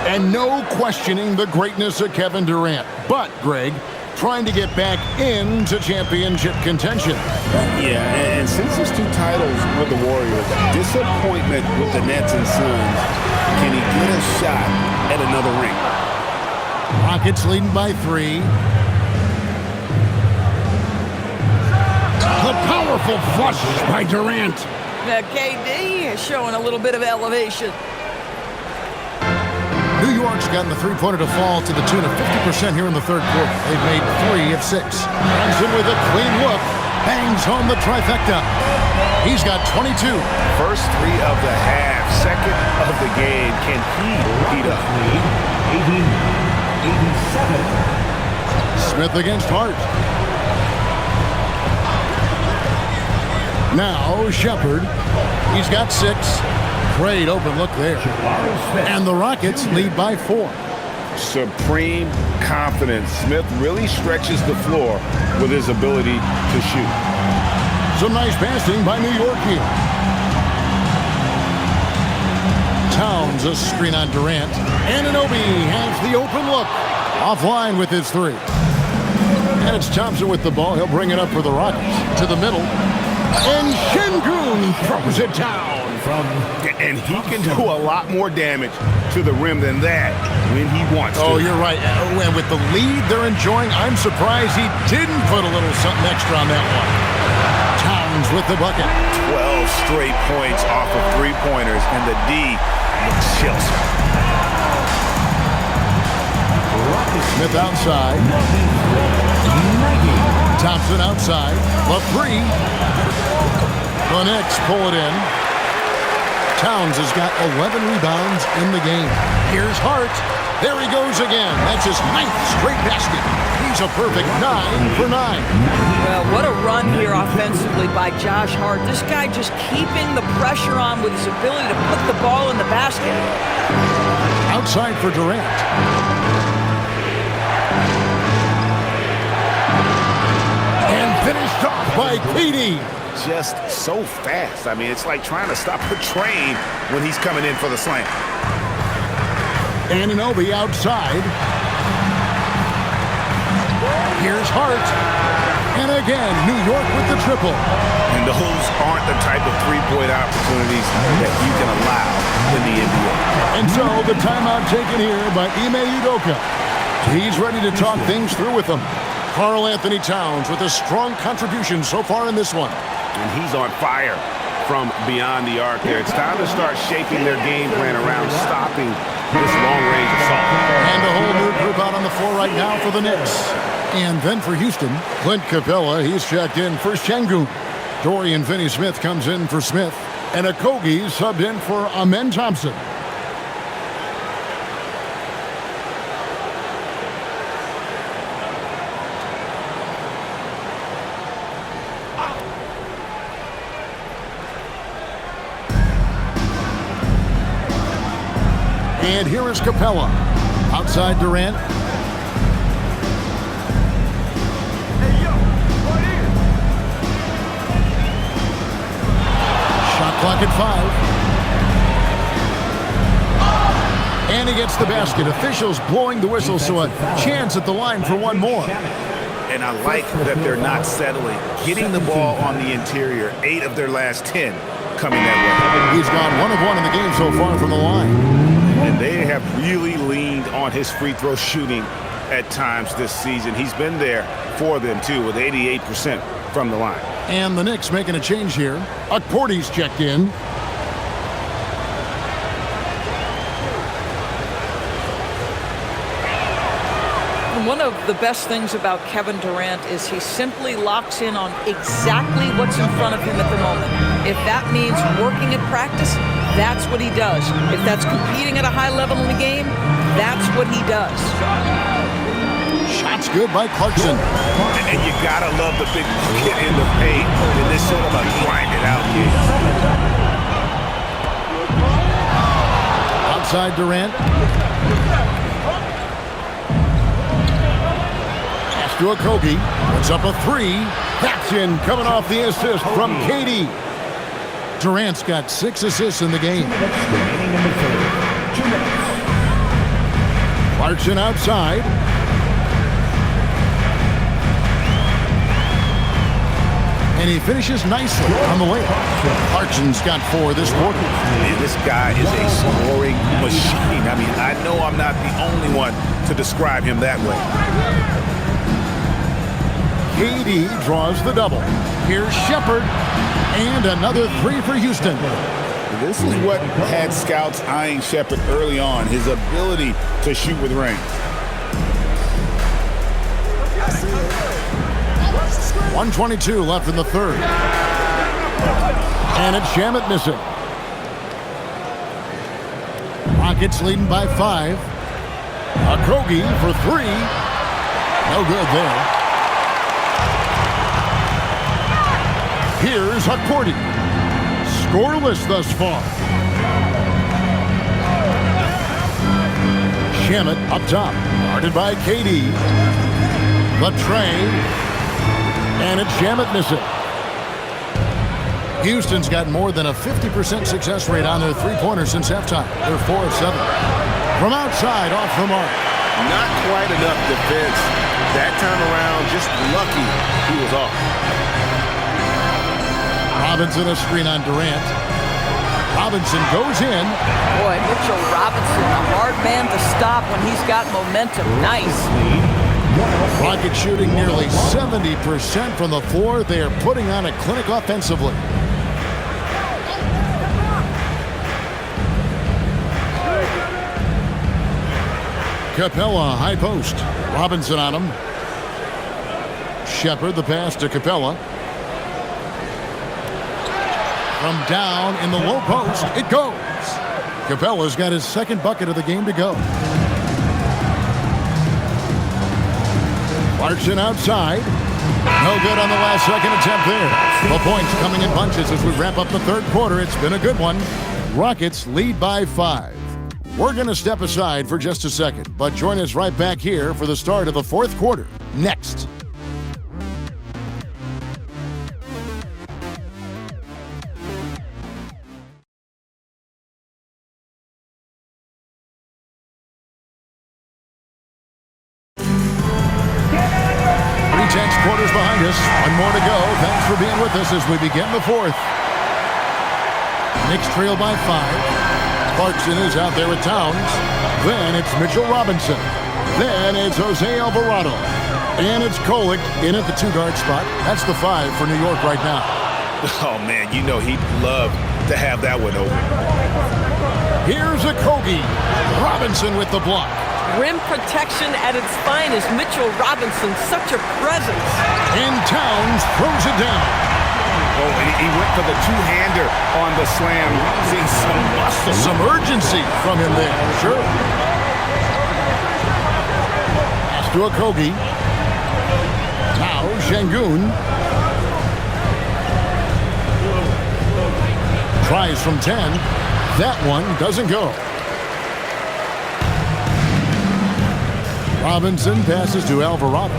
And no questioning the greatness of Kevin Durant. But, Greg, trying to get back into championship contention. Yeah, and since his 2 titles with the Warriors, disappointment with the Nets and Suns, can he get a shot at another ring? Rockets leading by 3. The powerful flush by Durant. Now, KD is showing a little bit of elevation. New York's gotten the three-pointer to fall to the tune of 50% here in the third quarter. They've made 3 of 6. Brunson with a clean look. Bangs home the trifecta. He's got 22. First 3 of the half, second of the game. Can he beat up? 87. Smith against Hart. Now Shepard. He's got 6. Great open look there. And the Rockets lead by 4. Supreme confidence. Smith really stretches the floor with his ability to shoot. Some nice passing by New York here. Towns a screen on Durant. Anunoby has the open look. Offline with his 3. And it's Thompson with the ball. He'll bring it up for the Rockets. To the middle. And Şengün throws it down. And he can do a lot more damage to the rim than that when he wants to. Oh, you're right. And with the lead they're enjoying, I'm surprised he didn't put a little something extra on that one. Towns with the bucket. 12 straight points off of 3-pointers, and the D looks chills. Smith outside. Thompson outside. The 3. The Knicks pull it in. Towns has got 11 rebounds in the game. Here's Hart. There he goes again. That's his 9th straight basket. He's a perfect 9 for 9. Well, what a run here offensively by Josh Hart. This guy just keeping the pressure on with his ability to put the ball in the basket. Outside for Durant. And finished off by KD. Just so fast. I mean, it's like trying to stop a train when he's coming in for the slam. Anunoby outside. Here's Hart. And again, New York with the triple. And those aren't the type of three-point opportunities that you can allow in the NBA. And so the timeout taken here by Ime Udoka. He's ready to talk things through with them. Karl Anthony Towns with a strong contribution so far in this one. And he's on fire from beyond the arc there. It's time to start shaping their game plan around stopping this long-range assault. And a whole new group out on the floor right now for the Knicks. And then for Houston, Clint Capella, he's checked in for Şengün. Dorian Finney-Smith comes in for Smith. And Okogie subbed in for Amen Thompson. And here is Capella. Outside Durant. Shot clock at 5. And he gets the basket. Officials blowing the whistle, so a chance at the line for one more. And I like that they're not settling. Getting the ball on the interior, 8 of their last 10 coming that way. He's gone 1 of 1 in the game so far from the line. And they have really leaned on his free throw shooting at times this season. He's been there for them, too, with 88% from the line. And the Knicks making a change here. Okporty's checked in. One of the best things about Kevin Durant is he simply locks in on exactly what's in front of him at the moment. If that means working at practice, that's what he does. If that's competing at a high level in the game, that's what he does. Shots good by Clarkson. And you gotta love the big bucket in the paint in this sort of a grinded out game. Outside Durant. To Okogie, puts up a 3. That's in, coming off the assist from KD. Durant's got 6 assists in the game. Clarkson outside. And he finishes nicely on the way. Clarkson's got 4 this quarter. This guy is a scoring machine. I mean, I know I'm not the only one to describe him that way. KD draws the double. Here's Shepard. And another 3 for Houston. This is what had scouts eyeing Shepherd early on, his ability to shoot with range. 1:22 left in the third. And it's Shamet missing. Rockets leading by 5. Okogie for 3. No good there. Here's Hakordi. Scoreless thus far. Shamet up top. Guarded by KD. The tray. And it's Shamet missing. Houston's got more than a 50% success rate on their three-pointers since halftime. They're 4 of 7. From outside, off the mark. Not quite enough defense. That time around, just lucky he was off. Robinson a screen on Durant. Robinson goes in. Boy, Mitchell Robinson, a hard man to stop when he's got momentum. Nice. Rockets shooting nearly 70% from the floor. They are putting on a clinic offensively. Capella, high post. Robinson on him. Shepherd, the pass to Capella. From down in the low post, it goes. Capella's got his second bucket of the game to go. Clarkson outside. No good on the last second attempt there. The points coming in bunches as we wrap up the third quarter. It's been a good one. Rockets lead by 5. We're going to step aside for just a second, but join us right back here for the start of the fourth quarter. Next. Quarters behind us. One more to go. Thanks for being with us as we begin the fourth. Knicks trail by 5. Clarkson is out there with Towns. Then it's Mitchell Robinson. Then it's Jose Alvarado. And it's Kolek in at the 2-guard spot. That's the 5 for New York right now. Oh, man, you know he'd love to have that one open. Here's Okogie. Robinson with the block. Rim protection at its finest. Mitchell Robinson, such a presence. And Towns throws it down. Oh, and he went for the two-hander on the slam. Seeing some muscle. Some urgency from him there, sure. Pass to Okogie. Now Şengün. Tries from 10. That one doesn't go. Robinson passes to Alvarado.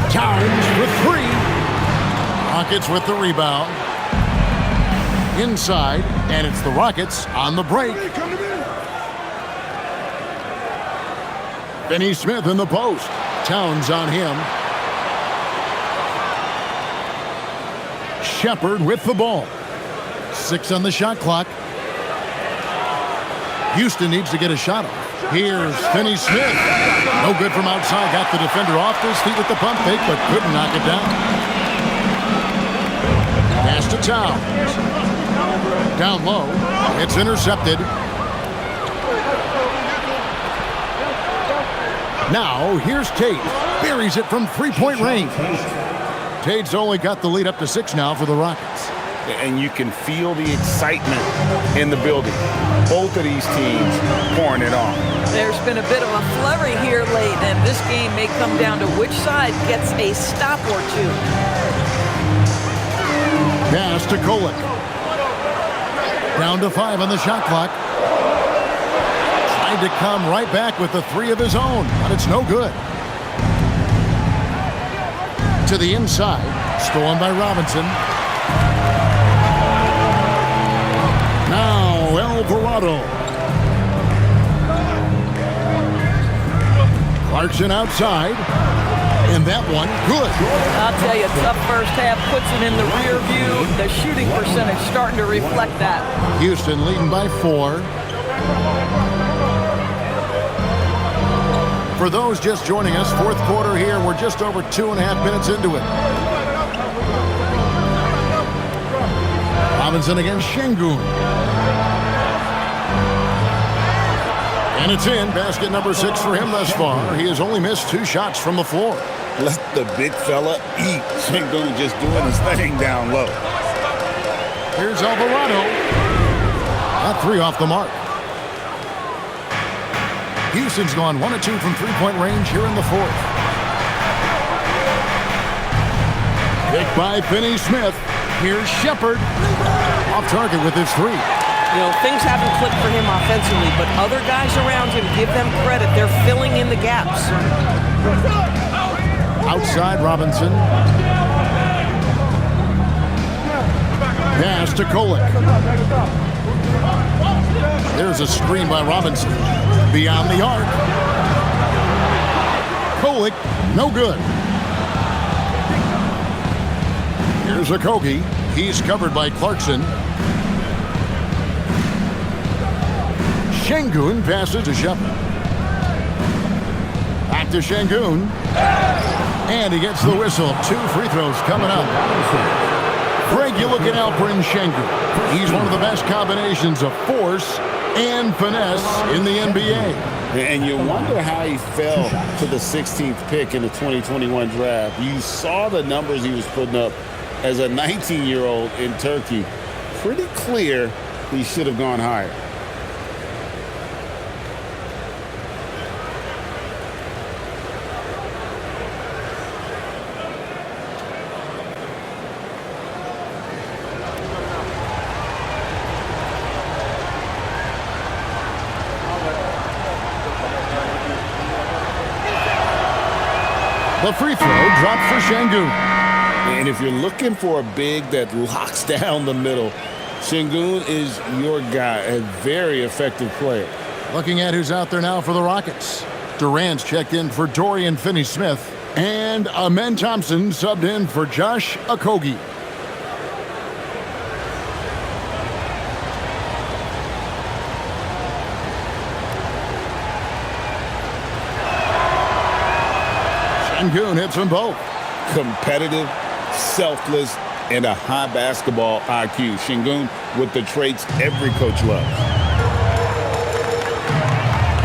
Towns with 3. Rockets with the rebound. Inside, and it's the Rockets on the break. Finney Smith in the post. Towns on him. Shepherd with the ball. 6 on the shot clock. Houston needs to get a shot off. Here's Finney Smith. No good from outside. Got the defender off his feet with the pump fake, but couldn't knock it down. Pass to Towns. Down low. It's intercepted. Now, here's Tate. Buries it from three-point range. Tate's only got the lead up to 6 now for the Rockets. And you can feel the excitement in the building. Both of these teams pouring it on. There's been a bit of a flurry here late, and this game may come down to which side gets a stop or 2. Pass to Kolek. Down to 5 on the shot clock. Tried to come right back with the 3 of his own, but it's no good. To the inside. Stolen by Robinson. Now Alvarado. Clarkson outside. And that one, good. I'll tell you, tough first half puts it in the rear view. The shooting percentage starting to reflect that. Houston leading by 4. For those just joining us, fourth quarter here. We're just over 2.5 minutes into it. Robinson against Şengün. And it's in. Basket number 6 for him thus far. He has only missed 2 shots from the floor. Let the big fella eat. Şengün just doing his thing down low. Here's Alvarado. Not 3 off the mark. Houston's gone 1 of 2 from three-point range here in the 4th. Picked by Finney-Smith. Here's Shepherd. Off target with his 3. You know, things haven't clicked for him offensively, but other guys around him, give them credit. They're filling in the gaps. Outside Robinson. Pass to Kolek. There's a screen by Robinson. Beyond the arc. Kolek, no good. Here's Okogie. He's covered by Clarkson. Şengün passes to Shepherd. Back to Şengün. And he gets the whistle. 2 free throws coming up. Greg, you're looking out for Şengün. He's one of the best combinations of force and finesse in the NBA. And you wonder how he fell to the 16th pick in the 2021 draft. You saw the numbers he was putting up as a 19-year-old in Turkey. Pretty clear he should have gone higher. The free throw dropped for Şengün. And if you're looking for a big that locks down the middle, Şengün is your guy, a very effective player. Looking at who's out there now for the Rockets. Durant's checked in for Dorian Finney-Smith. And Amen Thompson subbed in for Josh Okogie. Şengün hits them both. Competitive, selfless, and a high basketball IQ. Şengün with the traits every coach loves.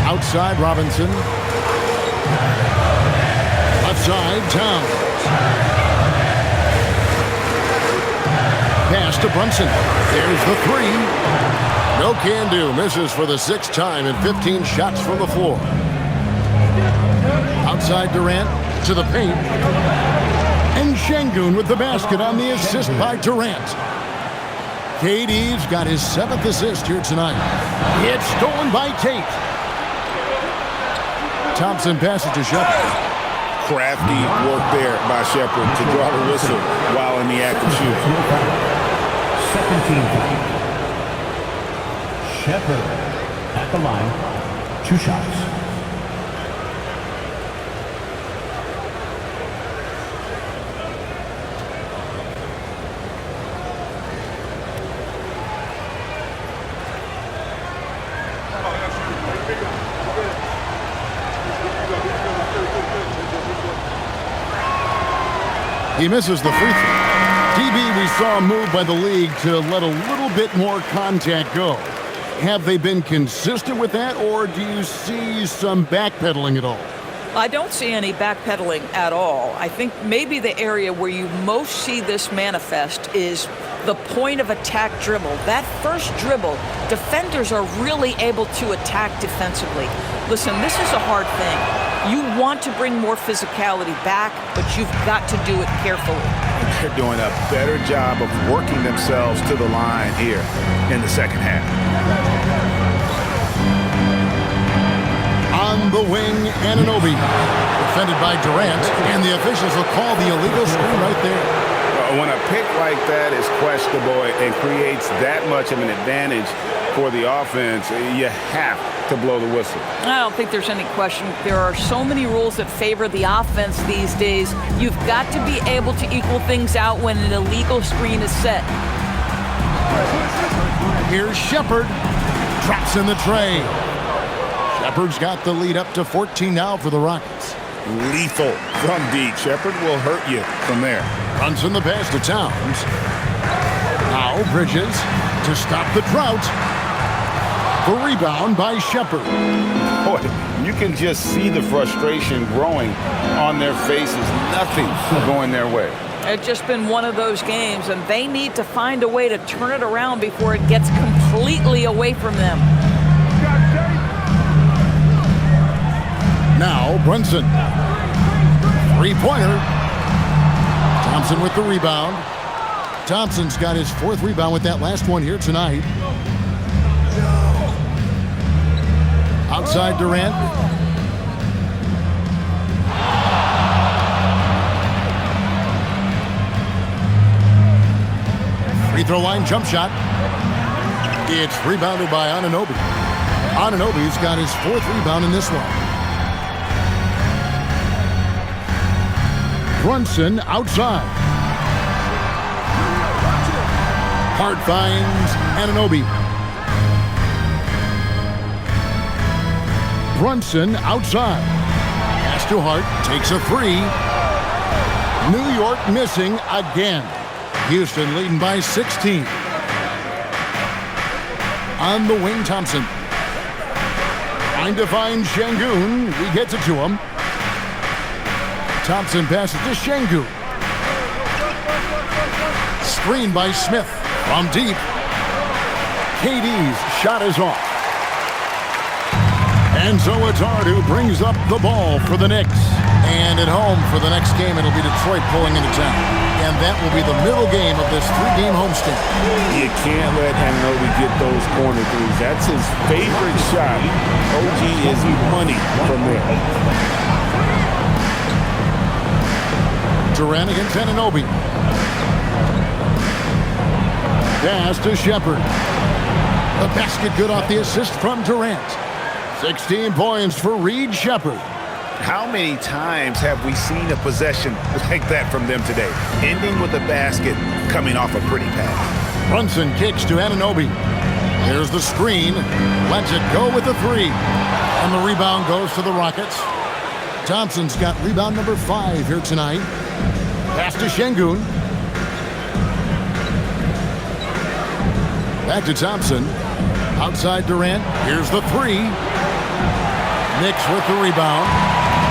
Outside Robinson. Left side, Towns. Pass to Brunson. There's the 3. No can do. Misses for the 6th time in 15 shots from the floor. Outside Durant to the paint. And Şengün with the basket on the assist by Durant. KD's got his 7th assist here tonight. It's stolen by Tate. Thompson passes to Shepherd. Crafty work there by Shepherd to draw the whistle while in the act of shooting. Second team foul. Shepherd at the line. 2 shots. He misses the free throw. DB, we saw a move by the league to let a little bit more contact go. Have they been consistent with that, or do you see some backpedaling at all? I don't see any backpedaling at all. I think maybe the area where you most see this manifest is the point of attack dribble. That first dribble, defenders are really able to attack defensively. Listen, this is a hard thing. You want to bring more physicality back, but you've got to do it carefully. They're doing a better job of working themselves to the line here in the second half. On the wing, Anunoby. Defended by Durant, and the officials will call the illegal screen right there. When a pick like that is questionable and creates that much of an advantage for the offense, you have to blow the whistle. I don't think there's any question. There are so many rules that favor the offense these days. You've got to be able to equal things out when an illegal screen is set. Here's Shepherd. Drops in the tray. Shepherd's got the lead up to 14 now for the Rockets. Lethal from deep. Shepherd will hurt you from there. Runs in the pass to Towns. Now Bridges to stop the drought. The rebound by Shepherd. Boy, you can just see the frustration growing on their faces. Nothing going their way. It's just been one of those games, and they need to find a way to turn it around before it gets completely away from them. Now Brunson. Three-pointer. Thompson with the rebound. Thompson's got his 4th rebound with that last one here tonight. Outside Durant. Free throw line jump shot. It's rebounded by Anunoby. Anunoby's got his 4th rebound in this one. Brunson outside. Hart finds Anunoby. Brunson outside. Pass to Hart. Takes a 3. New York missing again. Houston leading by 16. On the wing, Thompson. Trying to find Şengün. He gets it to him. Thompson passes to Şengün. Screen by Smith from deep. KD's shot is off. And so it's Hart who brings up the ball for the Knicks. And at home for the next game, it'll be Detroit pulling into town. And that will be the middle game of this 3-game homestand. You can't let Anunoby get those corner threes. That's his favorite shot. OG is money from there. Durant against Anunoby. Pass to Shepherd. The basket good off the assist from Durant. 16 points for Reed Shepherd. How many times have we seen a possession like that from them today? Ending with a basket, coming off a pretty pass. Brunson kicks to Anunoby. There's the screen. Lets it go with the 3. And the rebound goes to the Rockets. Thompson's got rebound number 5 here tonight. Pass to Şengün. Back to Thompson. Outside Durant. Here's the 3. Knicks with the rebound.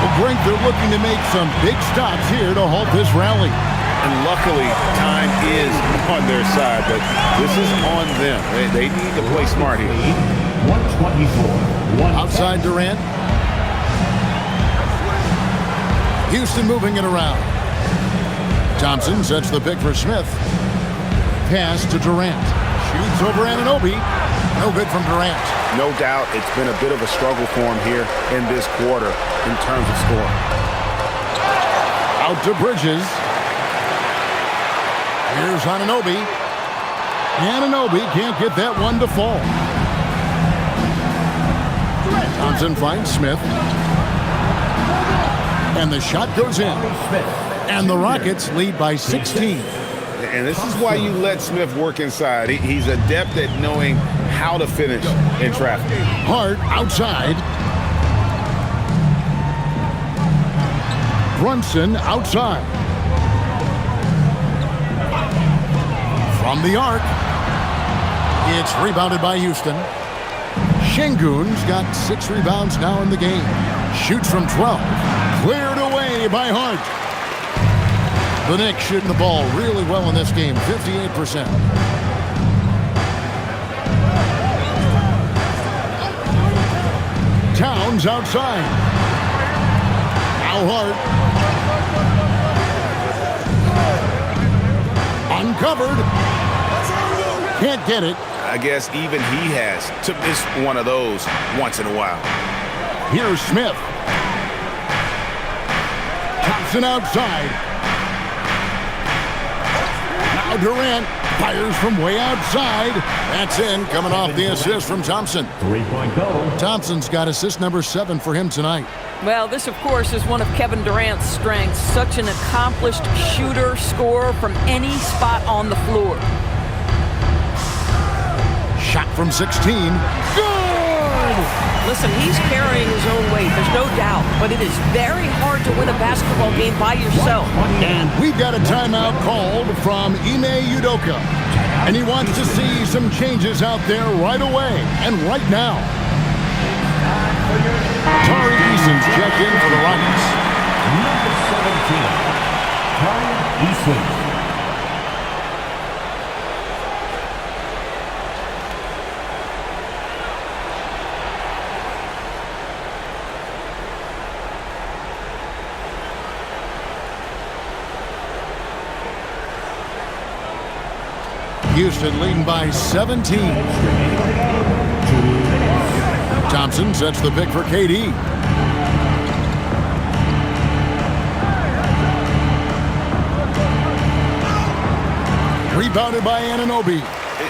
Well, Brink, they're looking to make some big stops here to halt this rally. And luckily, time is on their side, but this is on them. They need to play smart here. 124. Outside Durant. Houston moving it around. Thompson sets the pick for Smith. Pass to Durant. Shoots over Anunoby. No good from Durant. No doubt it's been a bit of a struggle for him here in this quarter in terms of scoring. Out to Bridges. Here's Anunoby. Anunoby can't get that one to fall. Thompson finds Smith. And the shot goes in. And the Rockets lead by 16. And this is why you let Smith work inside. He's adept at knowing how to finish in traffic. Hart outside. Brunson outside. From the arc. It's rebounded by Houston. Şengün's got 6 rebounds now in the game. Shoots from 12. Cleared away by Hart. The Knicks shooting the ball really well in this game, 58%. Towns outside. Now Hart. Uncovered. Can't get it. I guess even he has to miss one of those once in a while. Here's Smith. Thompson outside. Now Durant fires from way outside. That's in, coming off the assist from Thompson. 3-point goal. Thompson's got assist number 7 for him tonight. Well, this, of course, is one of Kevin Durant's strengths. Such an accomplished shooter, scorer from any spot on the floor. Shot from 16. Good! mobile. Listen, he's carrying his own weight, there's no doubt, but it is very hard to win a basketball game by yourself. And we've got a timeout called from Ime Udoka. And he wants to see some changes out there right away and right now. Tari Eason's checked in for the Rockets. Number 17, Tari Eason. Houston leading by 17. Thompson sets the pick for KD. Rebounded by Anunoby.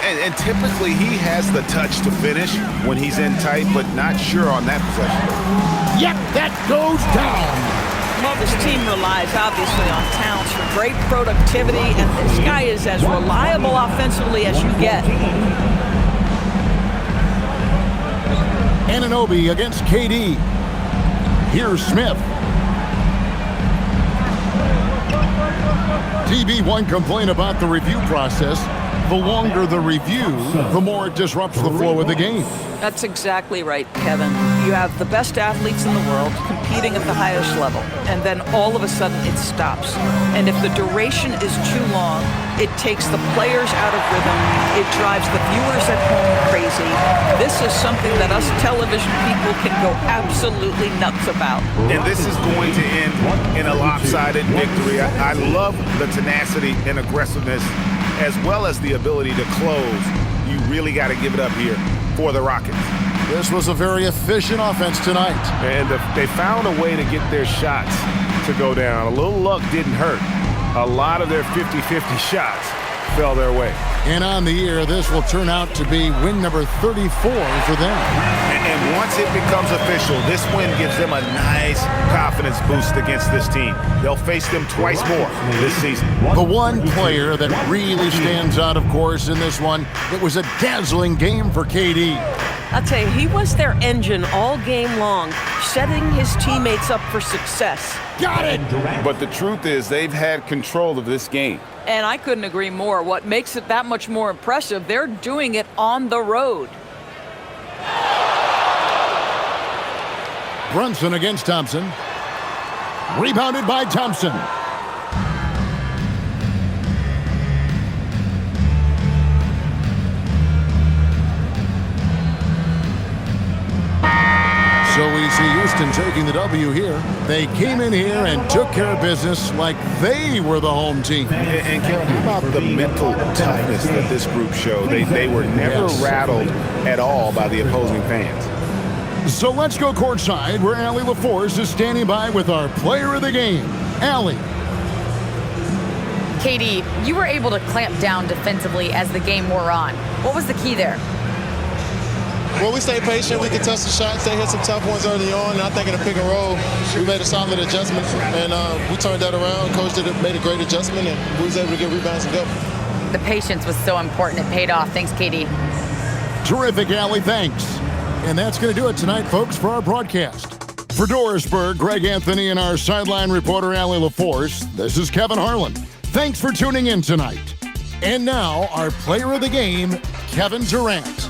And typically he has the touch to finish when he's in tight, but not sure on that possession. Yep, that goes down. Well, this team relies obviously on talents for great productivity, and this guy is as reliable offensively as you get. Anunoby against KD. Here's Smith. TB1 complained about the review process. The longer the review, the more it disrupts the flow of the game. That's exactly right, Kevin. You have the best athletes in the world competing at the highest level, and then all of a sudden it stops. And if the duration is too long, it takes the players out of rhythm. It drives the viewers at home crazy. This is something that us television people can go absolutely nuts about. And this is going to end in a lopsided victory. I love the tenacity and aggressiveness, as well as the ability to close. You really got to give it up here for the Rockets. This was a very efficient offense tonight. And they found a way to get their shots to go down. A little luck didn't hurt. A lot of their 50-50 shots fell their way. And on the year, this will turn out to be win number 34 for them. And once it becomes official, this win gives them a nice confidence boost against this team. They'll face them twice more this season. The one player that really stands out, of course, in this one, it was a dazzling game for KD. I'll tell you, he was their engine all game long, setting his teammates up for success. Got it! But the truth is, they've had control of this game. And I couldn't agree more. What makes it that much more impressive, they're doing it on the road. Brunson against Thompson. Rebounded by Thompson. So we see Houston taking the W here. They came in here and took care of business like they were the home team. And Kevin, how about the mental toughness that this group showed? They were never rattled at all by the opposing fans. So let's go courtside where Allie LaForce is standing by with our player of the game. Allie. KD, you were able to clamp down defensively as the game wore on. What was the key there? Well, we stayed patient. We could touch the shots. They hit some tough ones early on. And I think in the pick and roll, we made a solid adjustment. And we turned that around. Coach made a great adjustment, and we was able to get rebounds and go. The patience was so important. It paid off. Thanks, KD. Terrific, Allie. Thanks. And that's going to do it tonight, folks, for our broadcast. For Dorisburg, Greg Anthony, and our sideline reporter, Allie LaForce, this is Kevin Harlan. Thanks for tuning in tonight. And now, our player of the game, Kevin Durant.